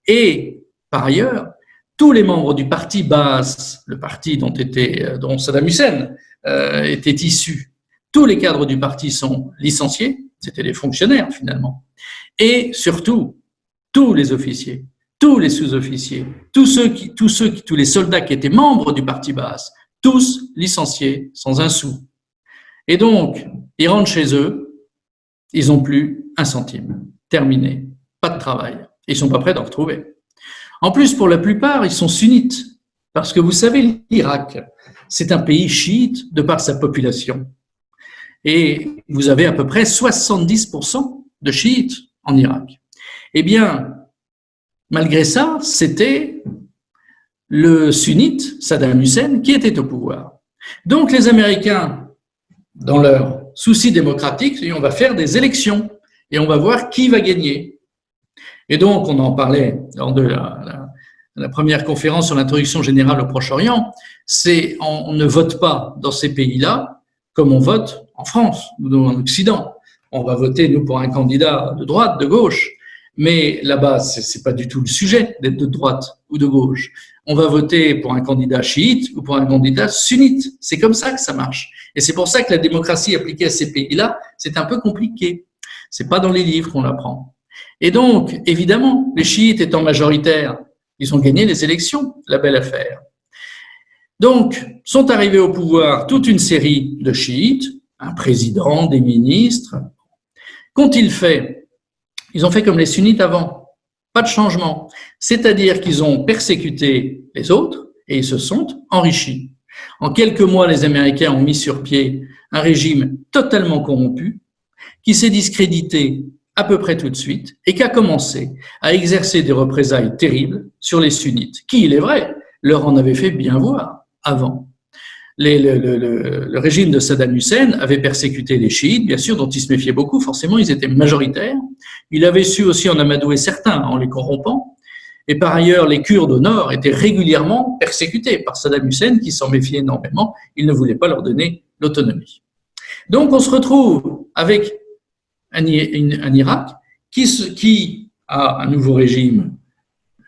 Et par ailleurs, tous les membres du parti Baas, le parti dont Saddam Hussein était issu, tous les cadres du parti sont licenciés, c'était des fonctionnaires finalement. Et surtout, tous les officiers, tous les sous-officiers, tous les soldats qui étaient membres du parti Baas, tous licenciés sans un sou. Et donc, ils rentrent chez eux, ils n'ont plus un centime. Terminé. Pas de travail. Ils ne sont pas prêts d'en retrouver. En plus, pour la plupart, ils sont sunnites. Parce que vous savez, l'Irak, c'est un pays chiite de par sa population. Et vous avez à peu près 70% de chiites en Irak. Eh bien, malgré ça, c'était le sunnite Saddam Hussein qui était au pouvoir. Donc les Américains, dans leur souci démocratique, on va faire des élections et on va voir qui va gagner. Et donc, on en parlait lors de la première conférence sur l'introduction générale au Proche-Orient, on ne vote pas dans ces pays-là comme on vote en France ou en Occident. On va voter, nous, pour un candidat de droite, de gauche, mais là-bas, c'est pas du tout le sujet d'être de droite ou de gauche. On va voter pour un candidat chiite ou pour un candidat sunnite. C'est comme ça que ça marche. Et c'est pour ça que la démocratie appliquée à ces pays-là, c'est un peu compliqué. C'est pas dans les livres qu'on l'apprend. Et donc, évidemment, les chiites étant majoritaires, ils ont gagné les élections, la belle affaire. Donc, sont arrivés au pouvoir toute une série de chiites, un président, des ministres. Qu'ont-ils fait? Ils ont fait comme les sunnites avant, pas de changement. C'est-à-dire qu'ils ont persécuté les autres et ils se sont enrichis. En quelques mois, les Américains ont mis sur pied un régime totalement corrompu qui s'est discrédité à peu près tout de suite et qui a commencé à exercer des représailles terribles sur les sunnites, qui, il est vrai, leur en avait fait bien voir avant. Le régime de Saddam Hussein avait persécuté les chiites, bien sûr, dont il se méfiait beaucoup, forcément, ils étaient majoritaires. Il avait su aussi en amadouer certains en les corrompant. Et par ailleurs, les Kurdes au nord étaient régulièrement persécutés par Saddam Hussein, qui s'en méfiait énormément. Il ne voulait pas leur donner l'autonomie. Donc, on se retrouve avec un Irak qui a un nouveau régime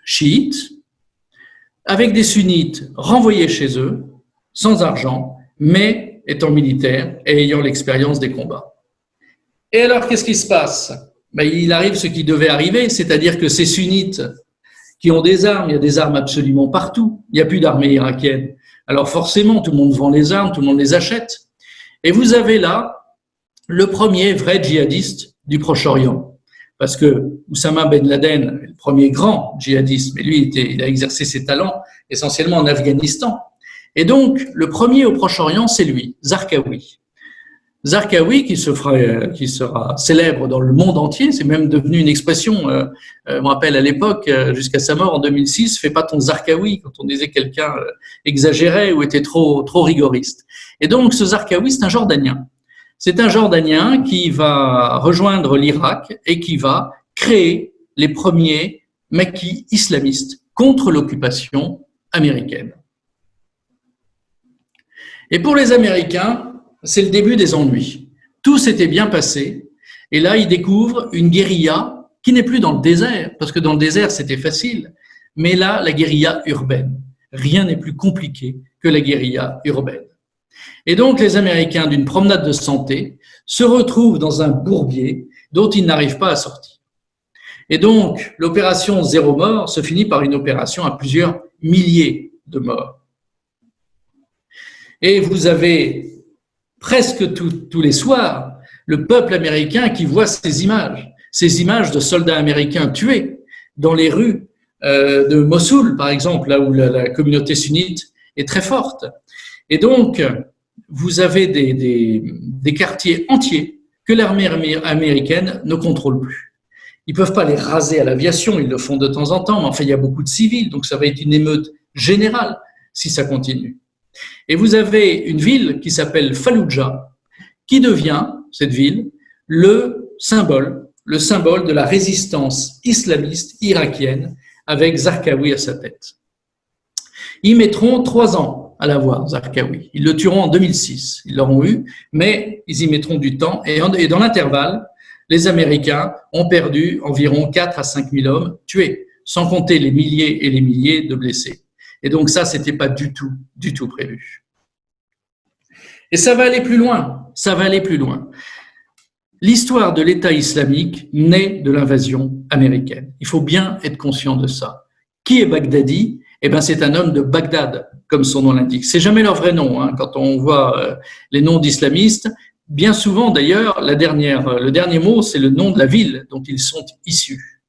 chiite, avec des sunnites renvoyés chez eux, sans argent, mais étant militaires et ayant l'expérience des combats. Et alors, qu'est-ce qui se passe? Il arrive ce qui devait arriver, c'est-à-dire que ces sunnites qui ont des armes, il y a des armes absolument partout, il n'y a plus d'armée irakienne. Alors forcément, tout le monde vend les armes, tout le monde les achète. Et vous avez là le premier vrai djihadiste du Proche-Orient. Parce que Oussama Ben Laden est le premier grand djihadiste, mais lui, il a exercé ses talents essentiellement en Afghanistan. Et donc, le premier au Proche-Orient, c'est lui, Zarqawi. Zarqawi, qui sera célèbre dans le monde entier, c'est même devenu une expression, je me rappelle à l'époque, jusqu'à sa mort en 2006, fais pas ton Zarqawi, quand on disait quelqu'un exagérait ou était trop rigoriste. Et donc, ce Zarqawi, c'est un Jordanien. C'est un Jordanien qui va rejoindre l'Irak et qui va créer les premiers maquis islamistes contre l'occupation américaine. Et pour les Américains, c'est le début des ennuis. Tout s'était bien passé, et là, ils découvrent une guérilla qui n'est plus dans le désert, parce que dans le désert, c'était facile, mais là, la guérilla urbaine. Rien n'est plus compliqué que la guérilla urbaine. Et donc, les Américains, d'une promenade de santé, se retrouvent dans un bourbier dont ils n'arrivent pas à sortir. Et donc, l'opération zéro mort se finit par une opération à plusieurs milliers de morts. Et vous avez presque tous les soirs le peuple américain qui voit ces images de soldats américains tués dans les rues de Mossoul, par exemple, là où la communauté sunnite est très forte. Et donc, vous avez des quartiers entiers que l'armée américaine ne contrôle plus. Ils ne peuvent pas les raser à l'aviation, ils le font de temps en temps, mais enfin, il y a beaucoup de civils, donc ça va être une émeute générale si ça continue. Et vous avez une ville qui s'appelle Falloujah, qui devient, cette ville, le symbole de la résistance islamiste irakienne avec Zarqawi à sa tête. Ils mettront 3 ans à l'avoir, Zarqawi. Ils le tueront en 2006. Ils l'auront eu, mais ils y mettront du temps. Et dans l'intervalle, les Américains ont perdu environ 4 à 5 000 hommes tués, sans compter les milliers et les milliers de blessés. Et donc ça, c'était pas du tout prévu. Et ça va aller plus loin, ça va aller plus loin. L'histoire de l'État islamique naît de l'invasion américaine. Il faut bien être conscient de ça. Qui est Baghdadi? Eh ben, c'est un homme de Bagdad, comme son nom l'indique. C'est jamais leur vrai nom, hein. Quand on voit les noms d'islamistes, bien souvent d'ailleurs, le dernier mot, c'est le nom de la ville dont ils sont issus.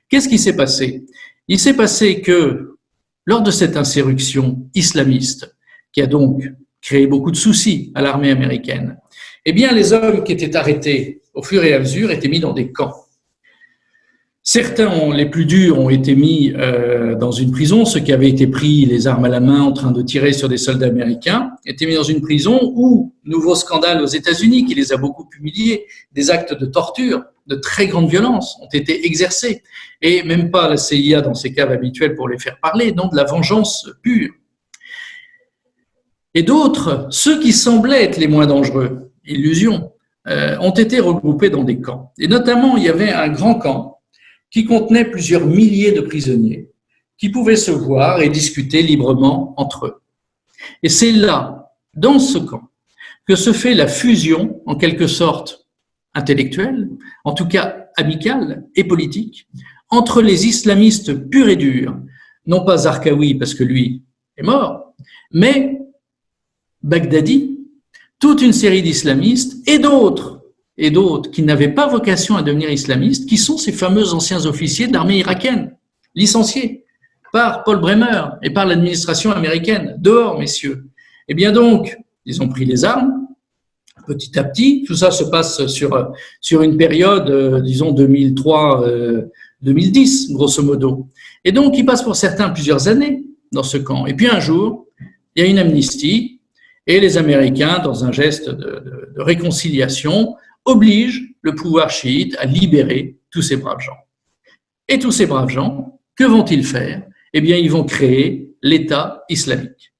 Qu'est-ce qui s'est passé? Il s'est passé que lors de cette insurrection islamiste, qui a donc créé beaucoup de soucis à l'armée américaine, eh bien, les hommes qui étaient arrêtés au fur et à mesure étaient mis dans des camps. Certains, les plus durs, ont été mis dans une prison. Ceux qui avaient été pris les armes à la main en train de tirer sur des soldats américains étaient mis dans une prison où, nouveau scandale aux États-Unis qui les a beaucoup humiliés, des actes de torture de très grande violence ont été exercés. Et même pas la CIA dans ses caves habituelles pour les faire parler, non, de la vengeance pure. Et d'autres, ceux qui semblaient être les moins dangereux, illusion, ont été regroupés dans des camps. Et notamment, il y avait un grand camp qui contenait plusieurs milliers de prisonniers qui pouvaient se voir et discuter librement entre eux. Et c'est là, dans ce camp, que se fait la fusion, en quelque sorte intellectuelle, en tout cas amicale et politique, entre les islamistes purs et durs, non pas Zarqawi parce que lui est mort, mais Baghdadi, toute une série d'islamistes et d'autres qui n'avaient pas vocation à devenir islamistes, qui sont ces fameux anciens officiers de l'armée irakienne, licenciés par Paul Bremer et par l'administration américaine. Dehors, messieurs. Eh bien donc, ils ont pris les armes, petit à petit. Tout ça se passe sur une période, disons 2003-2010, grosso modo. Et donc, il passe pour certains plusieurs années dans ce camp. Et puis un jour, il y a une amnistie et les Américains, dans un geste de réconciliation, obligent le pouvoir chiite à libérer tous ces braves gens. Et tous ces braves gens, que vont-ils faire? Eh bien, ils vont créer l'État islamique.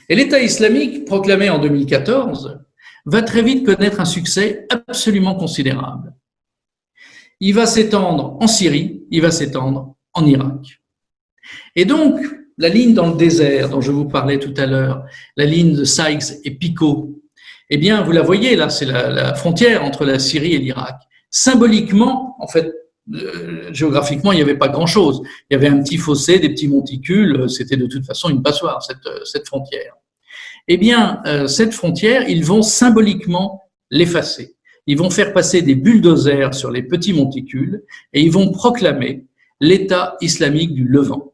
Et l'État islamique, proclamé en 2014, va très vite connaître un succès absolument considérable. Il va s'étendre en Syrie, il va s'étendre en Irak. Et donc, la ligne dans le désert dont je vous parlais tout à l'heure, la ligne de Sykes et Picot, eh bien, vous la voyez là, c'est la frontière entre la Syrie et l'Irak. Symboliquement, en fait, géographiquement, il n'y avait pas grand-chose. Il y avait un petit fossé, des petits monticules, c'était de toute façon une passoire, cette frontière. Eh bien, cette frontière, ils vont symboliquement l'effacer. Ils vont faire passer des bulldozers sur les petits monticules et ils vont proclamer l'État islamique du Levant,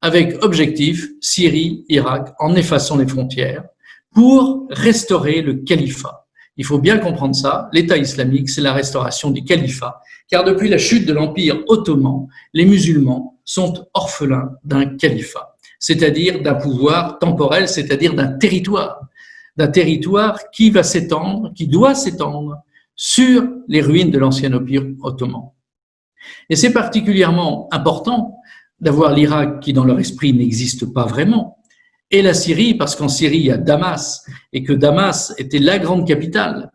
avec objectif Syrie, Irak, en effaçant les frontières, pour restaurer le califat. Il faut bien comprendre ça, l'État islamique, c'est la restauration du califat, car depuis la chute de l'Empire ottoman, les musulmans sont orphelins d'un califat, c'est-à-dire d'un pouvoir temporel, c'est-à-dire d'un territoire qui va s'étendre, qui doit s'étendre sur les ruines de l'ancien Empire ottoman. Et c'est particulièrement important d'avoir l'Irak qui, dans leur esprit, n'existe pas vraiment, et la Syrie, parce qu'en Syrie, il y a Damas, et que Damas était la grande capitale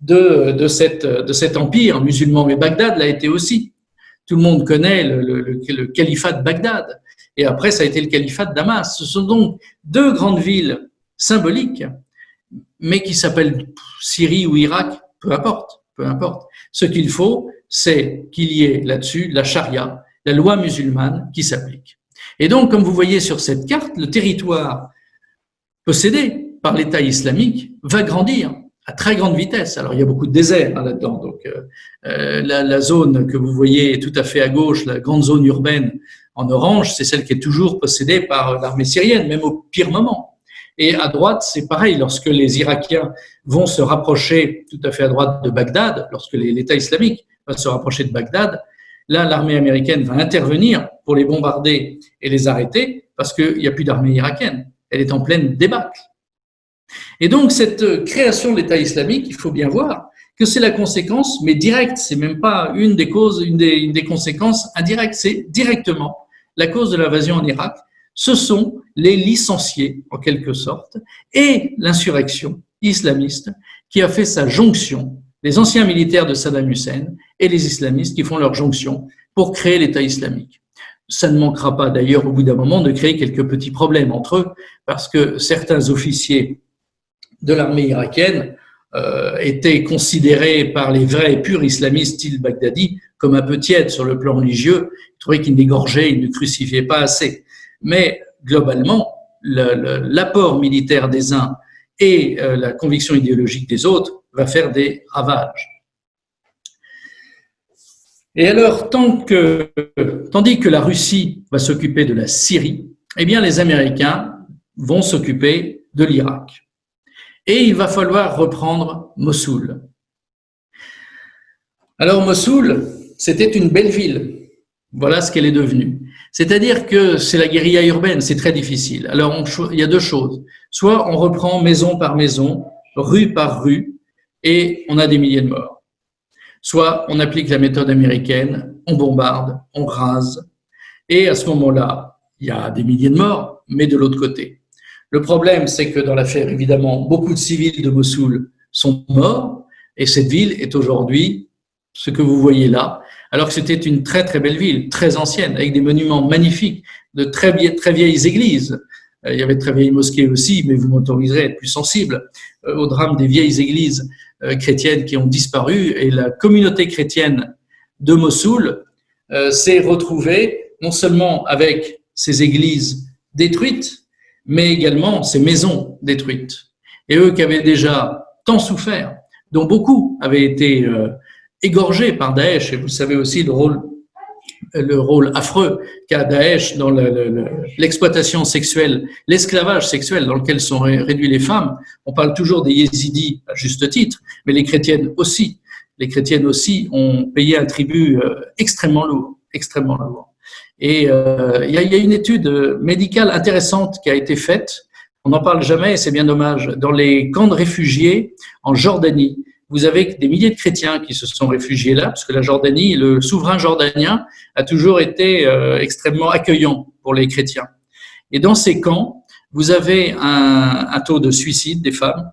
de cet empire musulman, mais Bagdad l'a été aussi. Tout le monde connaît le califat de Bagdad, et après, ça a été le califat de Damas. Ce sont donc deux grandes villes symboliques, mais qui s'appellent Syrie ou Irak, peu importe. Ce qu'il faut, c'est qu'il y ait là-dessus la charia, la loi musulmane qui s'applique. Et donc, comme vous voyez sur cette carte, le territoire possédé par l'État islamique va grandir à très grande vitesse. Alors, il y a beaucoup de désert là-dedans. Donc, la zone que vous voyez tout à fait à gauche, la grande zone urbaine en orange, c'est celle qui est toujours possédée par l'armée syrienne, même au pire moment. Et à droite, c'est pareil. Lorsque les Irakiens vont se rapprocher tout à fait à droite de Bagdad, lorsque l'État islamique va se rapprocher de Bagdad, là, l'armée américaine va intervenir pour les bombarder et les arrêter parce qu'il n'y a plus d'armée irakienne. Elle est en pleine débâcle. Et donc, cette création de l'État islamique, il faut bien voir que c'est la conséquence, mais directe. C'est même pas une des causes, une des conséquences indirectes. C'est directement la cause de l'invasion en Irak. Ce sont les licenciés, en quelque sorte, et l'insurrection islamiste qui a fait sa jonction, les anciens militaires de Saddam Hussein et les islamistes qui font leur jonction pour créer l'État islamique. Ça ne manquera pas d'ailleurs au bout d'un moment de créer quelques petits problèmes entre eux, parce que certains officiers de l'armée irakienne étaient considérés par les vrais et purs islamistes style Baghdadi comme un peu tièdes sur le plan religieux. Ils trouvaient qu'ils n'égorgeaient, ils ne crucifiaient pas assez. Mais globalement, l'apport militaire des uns et la conviction idéologique des autres va faire des ravages. Et alors, tandis que la Russie va s'occuper de la Syrie, eh bien, les Américains vont s'occuper de l'Irak. Et il va falloir reprendre Mossoul. Alors, Mossoul, c'était une belle ville. Voilà ce qu'elle est devenue. C'est-à-dire que c'est la guérilla urbaine, c'est très difficile. Alors, il y a deux choses. Soit on reprend maison par maison, rue par rue, et on a des milliers de morts. Soit on applique la méthode américaine, on bombarde, on rase, et à ce moment-là, il y a des milliers de morts, mais de l'autre côté. Le problème, c'est que dans l'affaire, évidemment, beaucoup de civils de Mossoul sont morts, et cette ville est aujourd'hui ce que vous voyez là, alors que c'était une très très belle ville, très ancienne, avec des monuments magnifiques, de très vieilles églises. Il y avait de très vieilles mosquées aussi, mais vous m'autoriserez à être plus sensible au drame des vieilles églises chrétiennes qui ont disparu, et la communauté chrétienne de Mossoul s'est retrouvée non seulement avec ces églises détruites, mais également ces maisons détruites. Et eux qui avaient déjà tant souffert, dont beaucoup avaient été égorgés par Daesh, et vous savez aussi le rôle affreux qu'a Daesh dans l'exploitation sexuelle, l'esclavage sexuel dans lequel sont réduits les femmes. On parle toujours des yézidis à juste titre, mais les chrétiennes aussi. Les chrétiennes aussi ont payé un tribut extrêmement lourd, extrêmement lourd. Et il y a une étude médicale intéressante qui a été faite. On n'en parle jamais, et c'est bien dommage. Dans les camps de réfugiés en Jordanie, vous avez des milliers de chrétiens qui se sont réfugiés là, parce que la Jordanie, le souverain jordanien a toujours été extrêmement accueillant pour les chrétiens. Et dans ces camps, vous avez un taux de suicide des femmes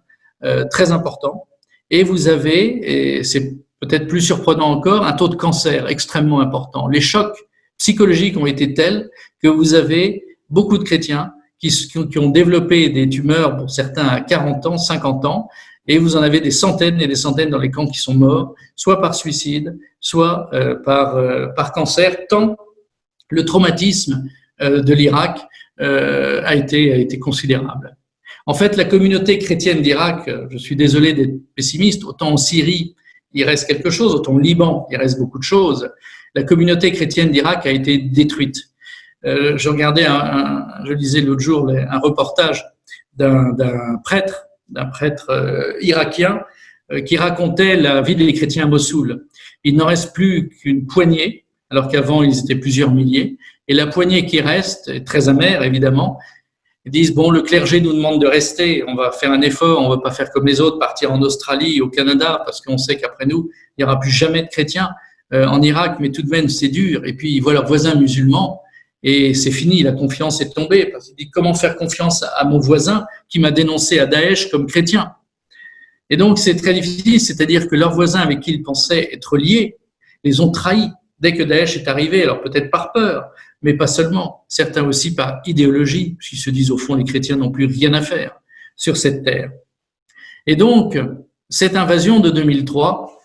très important, et vous avez, et c'est peut-être plus surprenant encore, un taux de cancer extrêmement important. Les chocs psychologiques ont été tels que vous avez beaucoup de chrétiens qui ont développé des tumeurs, pour certains à 40 ans, 50 ans, et vous en avez des centaines et des centaines dans les camps qui sont morts, soit par suicide, soit par cancer, tant le traumatisme de l'Irak a été considérable. En fait, la communauté chrétienne d'Irak, je suis désolé d'être pessimiste, autant en Syrie, il reste quelque chose, autant au Liban, il reste beaucoup de choses. La communauté chrétienne d'Irak a été détruite. Je regardais, je lisais l'autre jour un reportage d'un prêtre irakien qui racontait la vie des chrétiens à Mossoul. Il n'en reste plus qu'une poignée, alors qu'avant ils étaient plusieurs milliers, et la poignée qui reste est très amère évidemment. Ils disent bon, le clergé nous demande de rester, on va faire un effort, on ne va pas faire comme les autres, partir en Australie, au Canada, parce qu'on sait qu'après nous il n'y aura plus jamais de chrétiens en Irak, mais tout de même c'est dur. Et puis ils voient leurs voisins musulmans. Et c'est fini, la confiance est tombée. Parce qu'il dit comment faire confiance à mon voisin qui m'a dénoncé à Daesh comme chrétien. Et donc c'est très difficile, c'est-à-dire que leurs voisins avec qui ils pensaient être liés les ont trahis dès que Daesh est arrivé. Alors peut-être par peur, mais pas seulement. Certains aussi par idéologie, puisqu'ils se disent au fond les chrétiens n'ont plus rien à faire sur cette terre. Et donc cette invasion de 2003,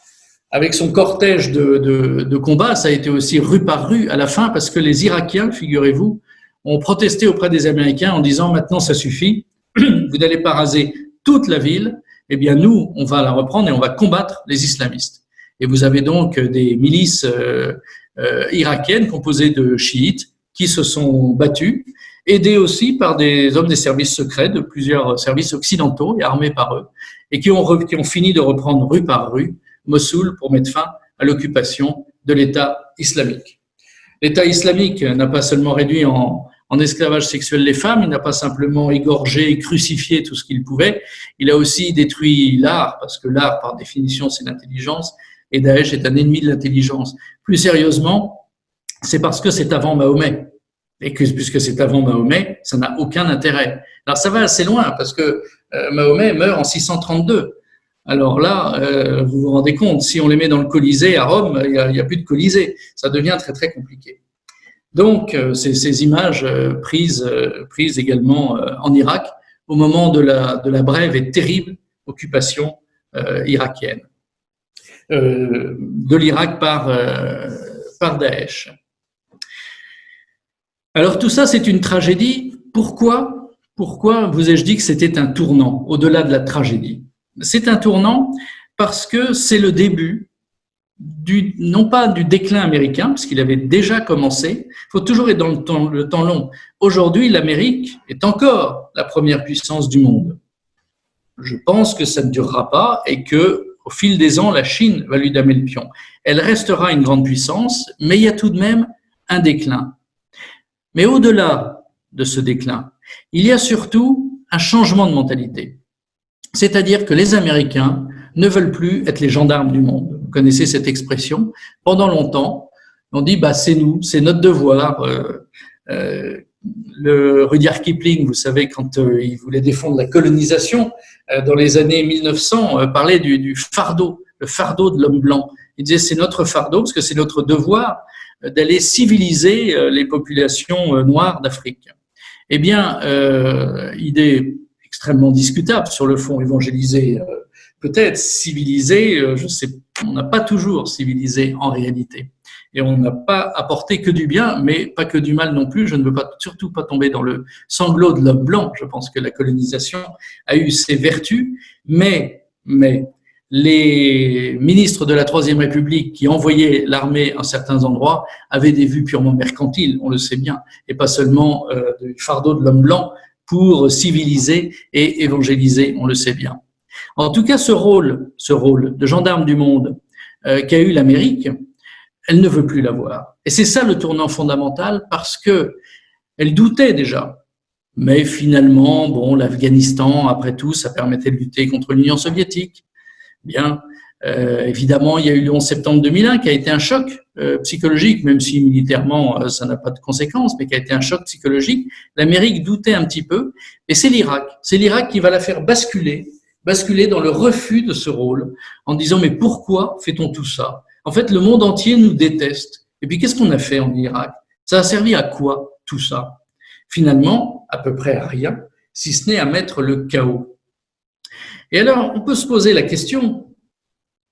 avec son cortège de combats, ça a été aussi rue par rue à la fin, parce que les Irakiens, figurez-vous, ont protesté auprès des Américains en disant maintenant ça suffit, vous n'allez pas raser toute la ville, eh bien nous on va la reprendre et on va combattre les islamistes. Et vous avez donc des milices irakiennes composées de chiites qui se sont battus, aidés aussi par des hommes des services secrets de plusieurs services occidentaux et armés par eux, et qui ont fini de reprendre rue par rue Mossoul pour mettre fin à l'occupation de l'État islamique. L'État islamique n'a pas seulement réduit en esclavage sexuel les femmes, il n'a pas simplement égorgé et crucifié tout ce qu'il pouvait, il a aussi détruit l'art, parce que l'art, par définition, c'est l'intelligence, et Daesh est un ennemi de l'intelligence. Plus sérieusement, c'est parce que c'est avant Mahomet, et que puisque c'est avant Mahomet, ça n'a aucun intérêt. Alors ça va assez loin, parce que Mahomet meurt en 632. Alors là, vous vous rendez compte, si on les met dans le Colisée à Rome, il y a plus de Colisée. Ça devient très, très compliqué. Donc, ces images prises également en Irak au moment de la brève et terrible occupation irakienne de l'Irak par Daesh. Alors tout ça, c'est une tragédie. Pourquoi vous ai-je dit que c'était un tournant au-delà de la tragédie? C'est un tournant parce que c'est le début non pas du déclin américain, parce qu'il avait déjà commencé. Il faut toujours être dans le temps long. Aujourd'hui, l'Amérique est encore la première puissance du monde. Je pense que ça ne durera pas et que, au fil des ans, la Chine va lui damer le pion. Elle restera une grande puissance, mais il y a tout de même un déclin. Mais au-delà de ce déclin, il y a surtout un changement de mentalité. C'est-à-dire que les Américains ne veulent plus être les gendarmes du monde. Vous connaissez cette expression. Pendant longtemps, on dit c'est nous, c'est notre devoir. Le Rudyard Kipling, vous savez, quand il voulait défendre la colonisation dans les années 1900, parlait du fardeau, le fardeau de l'homme blanc. Il disait c'est notre fardeau parce que c'est notre devoir d'aller civiliser les populations noires d'Afrique. Eh bien, idée extrêmement discutable sur le fond, évangéliser, peut-être civiliser, je sais, on n'a pas toujours civilisé en réalité. Et on n'a pas apporté que du bien, mais pas que du mal non plus. Je ne veux surtout pas tomber dans le sanglot de l'homme blanc. Je pense que la colonisation a eu ses vertus, mais les ministres de la Troisième République qui envoyaient l'armée à certains endroits avaient des vues purement mercantiles, on le sait bien, et pas seulement du fardeau de l'homme blanc pour civiliser et évangéliser, on le sait bien. En tout cas, ce rôle de gendarme du monde qu'a eu l'Amérique, elle ne veut plus l'avoir. Et c'est ça le tournant fondamental, parce que elle doutait déjà. Mais finalement, l'Afghanistan, après tout, ça permettait de lutter contre l'Union soviétique. Bien, évidemment, il y a eu le 11 septembre 2001 qui a été un choc psychologique, même si militairement ça n'a pas de conséquences, mais qui a été un choc psychologique. L'Amérique doutait un petit peu, et c'est l'Irak qui va la faire basculer dans le refus de ce rôle, en disant mais pourquoi fait-on tout ça? En fait, le monde entier nous déteste. Et puis qu'est-ce qu'on a fait en Irak? Ça a servi à quoi tout ça? Finalement, à peu près à rien, si ce n'est à mettre le chaos. Et alors, on peut se poser la question,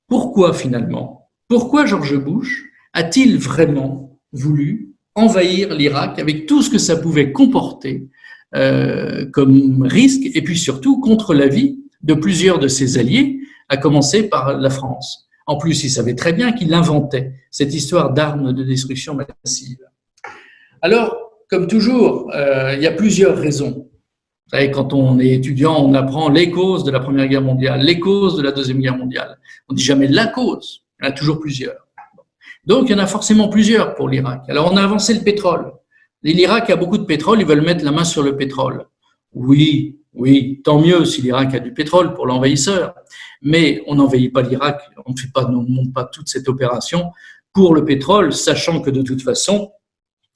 pourquoi finalement? Pourquoi George Bush a-t-il vraiment voulu envahir l'Irak avec tout ce que ça pouvait comporter comme risque, et puis surtout contre la vie de plusieurs de ses alliés, à commencer par la France? En plus, il savait très bien qu'il inventait cette histoire d'armes de destruction massive. Alors, comme toujours, il y a plusieurs raisons. Vous savez, quand on est étudiant, on apprend les causes de la Première Guerre mondiale, les causes de la Deuxième Guerre mondiale. On ne dit jamais la cause, il y en a toujours plusieurs. Donc, il y en a forcément plusieurs pour l'Irak. Alors, on a avancé le pétrole. L'Irak a beaucoup de pétrole, ils veulent mettre la main sur le pétrole. Oui, tant mieux si l'Irak a du pétrole pour l'envahisseur, mais on n'envahit pas l'Irak, on ne monte pas toute cette opération pour le pétrole, sachant que de toute façon,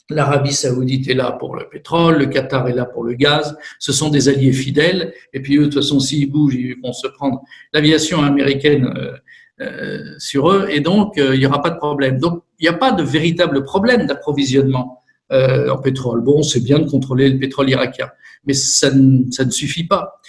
l'Arabie saoudite est là pour le pétrole, le Qatar est là pour le gaz, ce sont des alliés fidèles, et puis eux, de toute façon, s'ils bougent, ils vont se prendre l'aviation américaine sur eux, et donc il n'y aura pas de problème. Donc, il n'y a pas de véritable problème d'approvisionnement en pétrole. Bon, c'est bien de contrôler le pétrole irakien, mais ça ne suffit pas.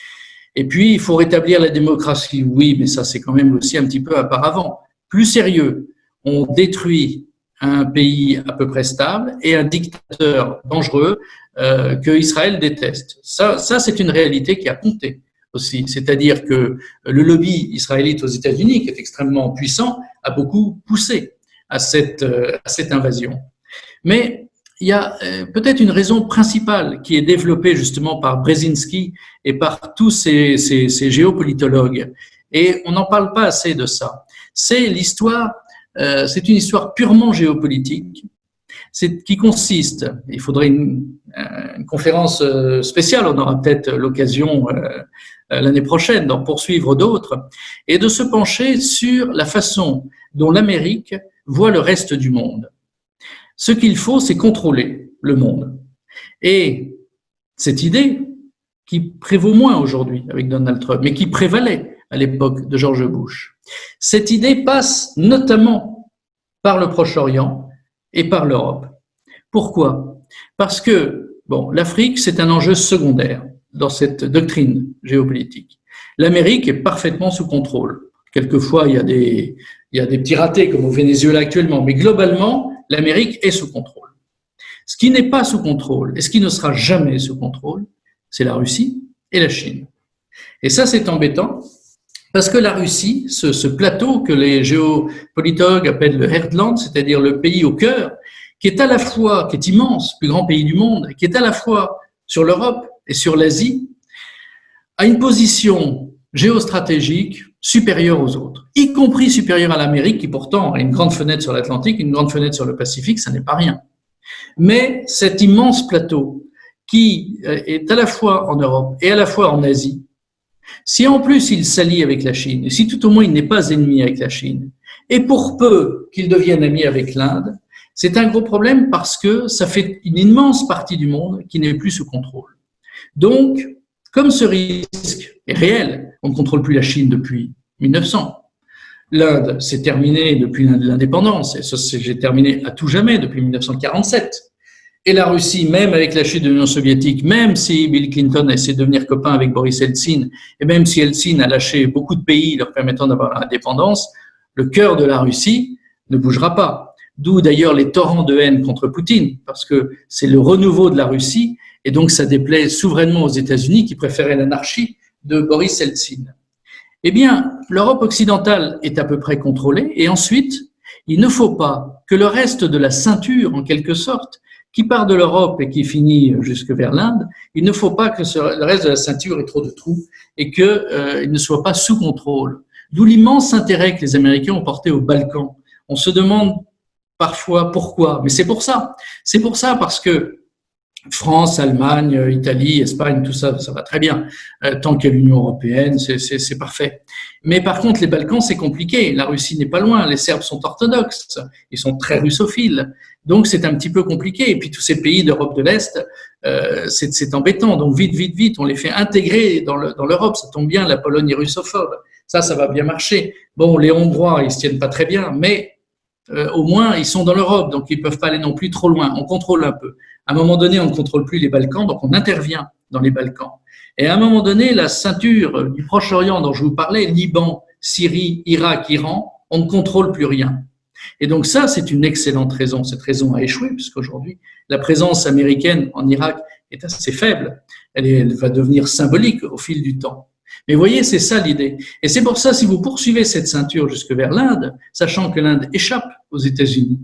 Et puis, il faut rétablir la démocratie. Oui, mais ça, c'est quand même aussi un petit peu auparavant. Plus sérieux, on détruit un pays à peu près stable et un dictateur dangereux que Israël déteste. Ça, c'est une réalité qui a compté aussi. C'est-à-dire que le lobby israélite aux États-Unis, qui est extrêmement puissant, a beaucoup poussé à cette invasion. Mais il y a peut-être une raison principale qui est développée justement par Brzezinski et par tous ces géopolitologues, et on n'en parle pas assez de ça. C'est une histoire purement géopolitique, qui consiste, il faudrait une conférence spéciale, on aura peut-être l'occasion l'année prochaine d'en poursuivre d'autres, et de se pencher sur la façon dont l'Amérique voit le reste du monde. Ce qu'il faut, c'est contrôler le monde. Et cette idée, qui prévaut moins aujourd'hui avec Donald Trump, mais qui prévalait à l'époque de George Bush. Cette idée passe notamment par le Proche-Orient et par l'Europe. Pourquoi? Parce que l'Afrique, c'est un enjeu secondaire dans cette doctrine géopolitique. L'Amérique est parfaitement sous contrôle. Quelquefois, il y a des petits ratés comme au Venezuela actuellement, mais globalement, l'Amérique est sous contrôle. Ce qui n'est pas sous contrôle et ce qui ne sera jamais sous contrôle, c'est la Russie et la Chine. Et ça, c'est embêtant parce que la Russie, ce plateau que les géopolitologues appellent le Heartland, c'est-à-dire le pays au cœur, qui est immense, plus grand pays du monde, qui est à la fois sur l'Europe et sur l'Asie, a une position géostratégique supérieure aux autres, y compris supérieure à l'Amérique, qui pourtant a une grande fenêtre sur l'Atlantique, une grande fenêtre sur le Pacifique, ça n'est pas rien. Mais cet immense plateau qui est à la fois en Europe et à la fois en Asie, si en plus il s'allie avec la Chine, et si tout au moins il n'est pas ennemi avec la Chine, et pour peu qu'il devienne ami avec l'Inde, c'est un gros problème parce que ça fait une immense partie du monde qui n'est plus sous contrôle. Donc, comme ce risque est réel, on ne contrôle plus la Chine depuis 1900. L'Inde, c'est terminé depuis l'indépendance, et ça c'est terminé à tout jamais depuis 1947. Et la Russie, même avec la chute de l'Union soviétique, même si Bill Clinton essaie de devenir copain avec Boris Eltsine, et même si Eltsine a lâché beaucoup de pays leur permettant d'avoir l'indépendance, le cœur de la Russie ne bougera pas. D'où d'ailleurs les torrents de haine contre Poutine, parce que c'est le renouveau de la Russie, et donc ça déplaît souverainement aux États-Unis qui préféraient l'anarchie de Boris Eltsine. Eh bien, l'Europe occidentale est à peu près contrôlée, et ensuite, il ne faut pas que le reste de la ceinture, en quelque sorte, qui part de l'Europe et qui finit jusque vers l'Inde, il ne faut pas que le reste de la ceinture ait trop de trous et qu'il ne soit pas sous contrôle. D'où l'immense intérêt que les Américains ont porté aux Balkans. On se demande parfois pourquoi, mais c'est pour ça. C'est pour ça parce que France, Allemagne, Italie, Espagne, tout ça, ça va très bien. Tant qu'il y a l'Union européenne, c'est parfait. Mais par contre, les Balkans, c'est compliqué. La Russie n'est pas loin. Les Serbes sont orthodoxes. Ils sont très russophiles. Donc, c'est un petit peu compliqué. Et puis, tous ces pays d'Europe de l'Est, c'est embêtant. Donc, vite, on les fait intégrer dans l'Europe. Ça tombe bien, la Pologne est russophobe. Ça va bien marcher. Bon, les Hongrois, ils se tiennent pas très bien, mais au moins, ils sont dans l'Europe. Donc, ils peuvent pas aller non plus trop loin. On contrôle un peu. À un moment donné, on ne contrôle plus les Balkans, donc on intervient dans les Balkans. Et à un moment donné, la ceinture du Proche-Orient dont je vous parlais, Liban, Syrie, Irak, Iran, on ne contrôle plus rien. Et donc ça, c'est une excellente raison. Cette raison a échoué, puisqu'aujourd'hui, la présence américaine en Irak est assez faible. Elle va devenir symbolique au fil du temps. Mais vous voyez, c'est ça l'idée. Et c'est pour ça, si vous poursuivez cette ceinture jusque vers l'Inde, sachant que l'Inde échappe aux États-Unis,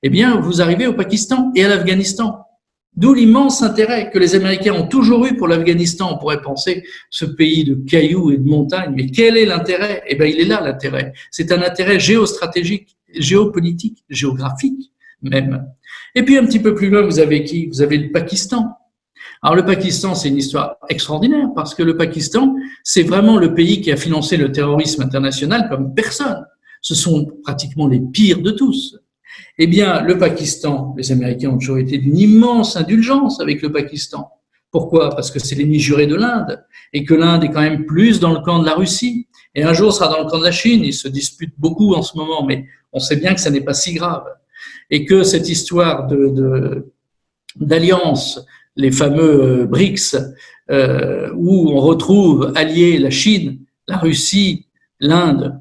eh bien, vous arrivez au Pakistan et à l'Afghanistan. D'où l'immense intérêt que les Américains ont toujours eu pour l'Afghanistan. On pourrait penser ce pays de cailloux et de montagnes, mais quel est l'intérêt? Eh bien, il est là l'intérêt. C'est un intérêt géostratégique, géopolitique, géographique même. Et puis un petit peu plus loin, vous avez qui? Vous avez le Pakistan. Alors le Pakistan, c'est une histoire extraordinaire parce que le Pakistan, c'est vraiment le pays qui a financé le terrorisme international comme personne. Ce sont pratiquement les pires de tous. Eh bien, le Pakistan, les Américains ont toujours été d'une immense indulgence avec le Pakistan. Pourquoi? Parce que c'est l'ennemi juré de l'Inde et que l'Inde est quand même plus dans le camp de la Russie. Et un jour, sera dans le camp de la Chine. Ils se disputent beaucoup en ce moment, mais on sait bien que ça n'est pas si grave. Et que cette histoire d'alliance, les fameux BRICS, où on retrouve alliés la Chine, la Russie, l'Inde,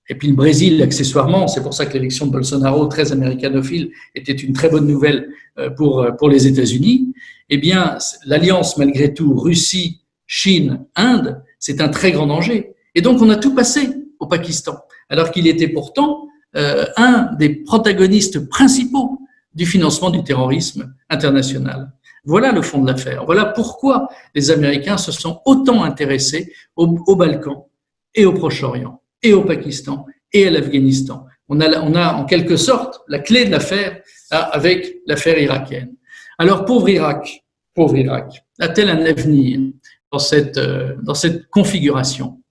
et puis le Brésil, accessoirement, c'est pour ça que l'élection de Bolsonaro, très américanophile, était une très bonne nouvelle pour les États-Unis. Eh bien, l'alliance, malgré tout, Russie, Chine, Inde, c'est un très grand danger. Et donc, on a tout passé au Pakistan, alors qu'il était pourtant un des protagonistes principaux du financement du terrorisme international. Voilà le fond de l'affaire. Voilà pourquoi les Américains se sont autant intéressés aux Balkans et au Proche-Orient, et au Pakistan, et à l'Afghanistan. On a en quelque sorte la clé de l'affaire avec l'affaire irakienne. Alors, pauvre Irak, a-t-elle un avenir dans cette configuration?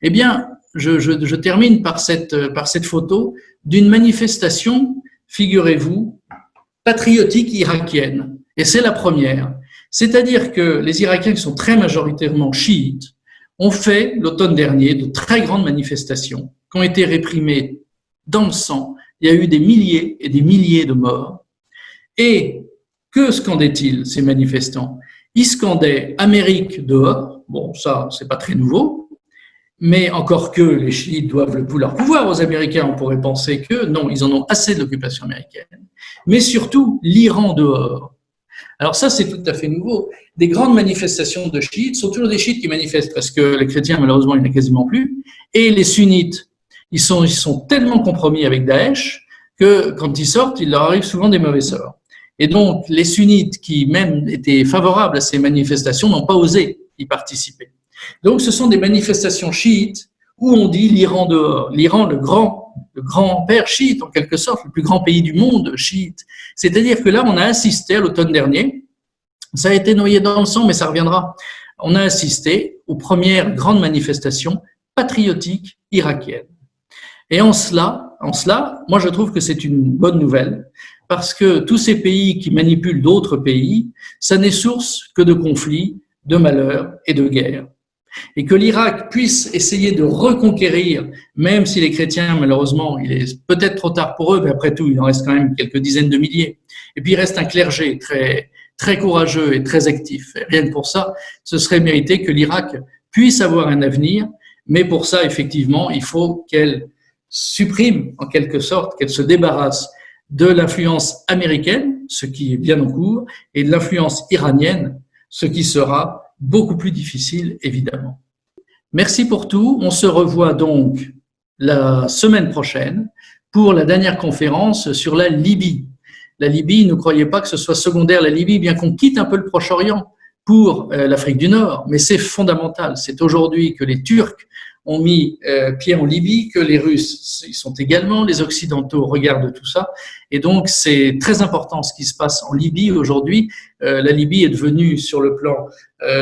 Eh bien, je termine par cette photo d'une manifestation, figurez-vous, patriotique irakienne. Et c'est la première. C'est-à-dire que les Irakiens qui sont très majoritairement chiites ont fait l'automne dernier de très grandes manifestations qui ont été réprimées dans le sang. Il y a eu des milliers et des milliers de morts. Et que scandaient-ils, ces manifestants? Ils scandaient Amérique dehors. Bon, ça, c'est pas très nouveau. Mais encore que les chiites doivent leur pouvoir aux Américains, on pourrait penser que non, ils en ont assez de l'occupation américaine. Mais surtout, l'Iran dehors. Alors ça, c'est tout à fait nouveau. Des grandes manifestations de chiites, sont toujours des chiites qui manifestent, parce que les chrétiens, malheureusement, il n'y en a quasiment plus. Et les sunnites, ils sont tellement compromis avec Daesh que quand ils sortent, il leur arrive souvent des mauvais sorts. Et donc, les sunnites qui même étaient favorables à ces manifestations n'ont pas osé y participer. Donc, ce sont des manifestations chiites où on dit l'Iran dehors. L'Iran, le grand-père chiite, en quelque sorte, le plus grand pays du monde chiite. C'est-à-dire que là, on a assisté à l'automne dernier, ça a été noyé dans le sang, mais ça reviendra. On a assisté aux premières grandes manifestations patriotiques irakiennes. Et en cela, moi, je trouve que c'est une bonne nouvelle, parce que tous ces pays qui manipulent d'autres pays, ça n'est source que de conflits, de malheurs et de guerres. Et que l'Irak puisse essayer de reconquérir, même si les chrétiens, malheureusement, il est peut-être trop tard pour eux, mais après tout, il en reste quand même quelques dizaines de milliers. Et puis, il reste un clergé très courageux et très actif. Et rien que pour ça, ce serait mérité que l'Irak puisse avoir un avenir, mais pour ça, effectivement, il faut qu'elle supprime, en quelque sorte, qu'elle se débarrasse de l'influence américaine, ce qui est bien en cours, et de l'influence iranienne, ce qui sera beaucoup plus difficile, évidemment. Merci pour tout. On se revoit donc la semaine prochaine pour la dernière conférence sur la Libye. La Libye, ne croyez pas que ce soit secondaire, la Libye, bien qu'on quitte un peu le Proche-Orient pour l'Afrique du Nord, mais c'est fondamental. C'est aujourd'hui que les Turcs ont mis pied en Libye, que les Russes ils sont également, les Occidentaux regardent tout ça. Et donc, c'est très important ce qui se passe en Libye aujourd'hui. La Libye est devenue, sur le plan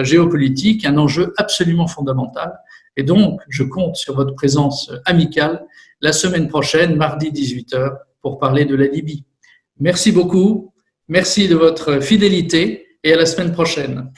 géopolitique, un enjeu absolument fondamental. Et donc, je compte sur votre présence amicale la semaine prochaine, mardi 18h, pour parler de la Libye. Merci beaucoup, merci de votre fidélité et à la semaine prochaine.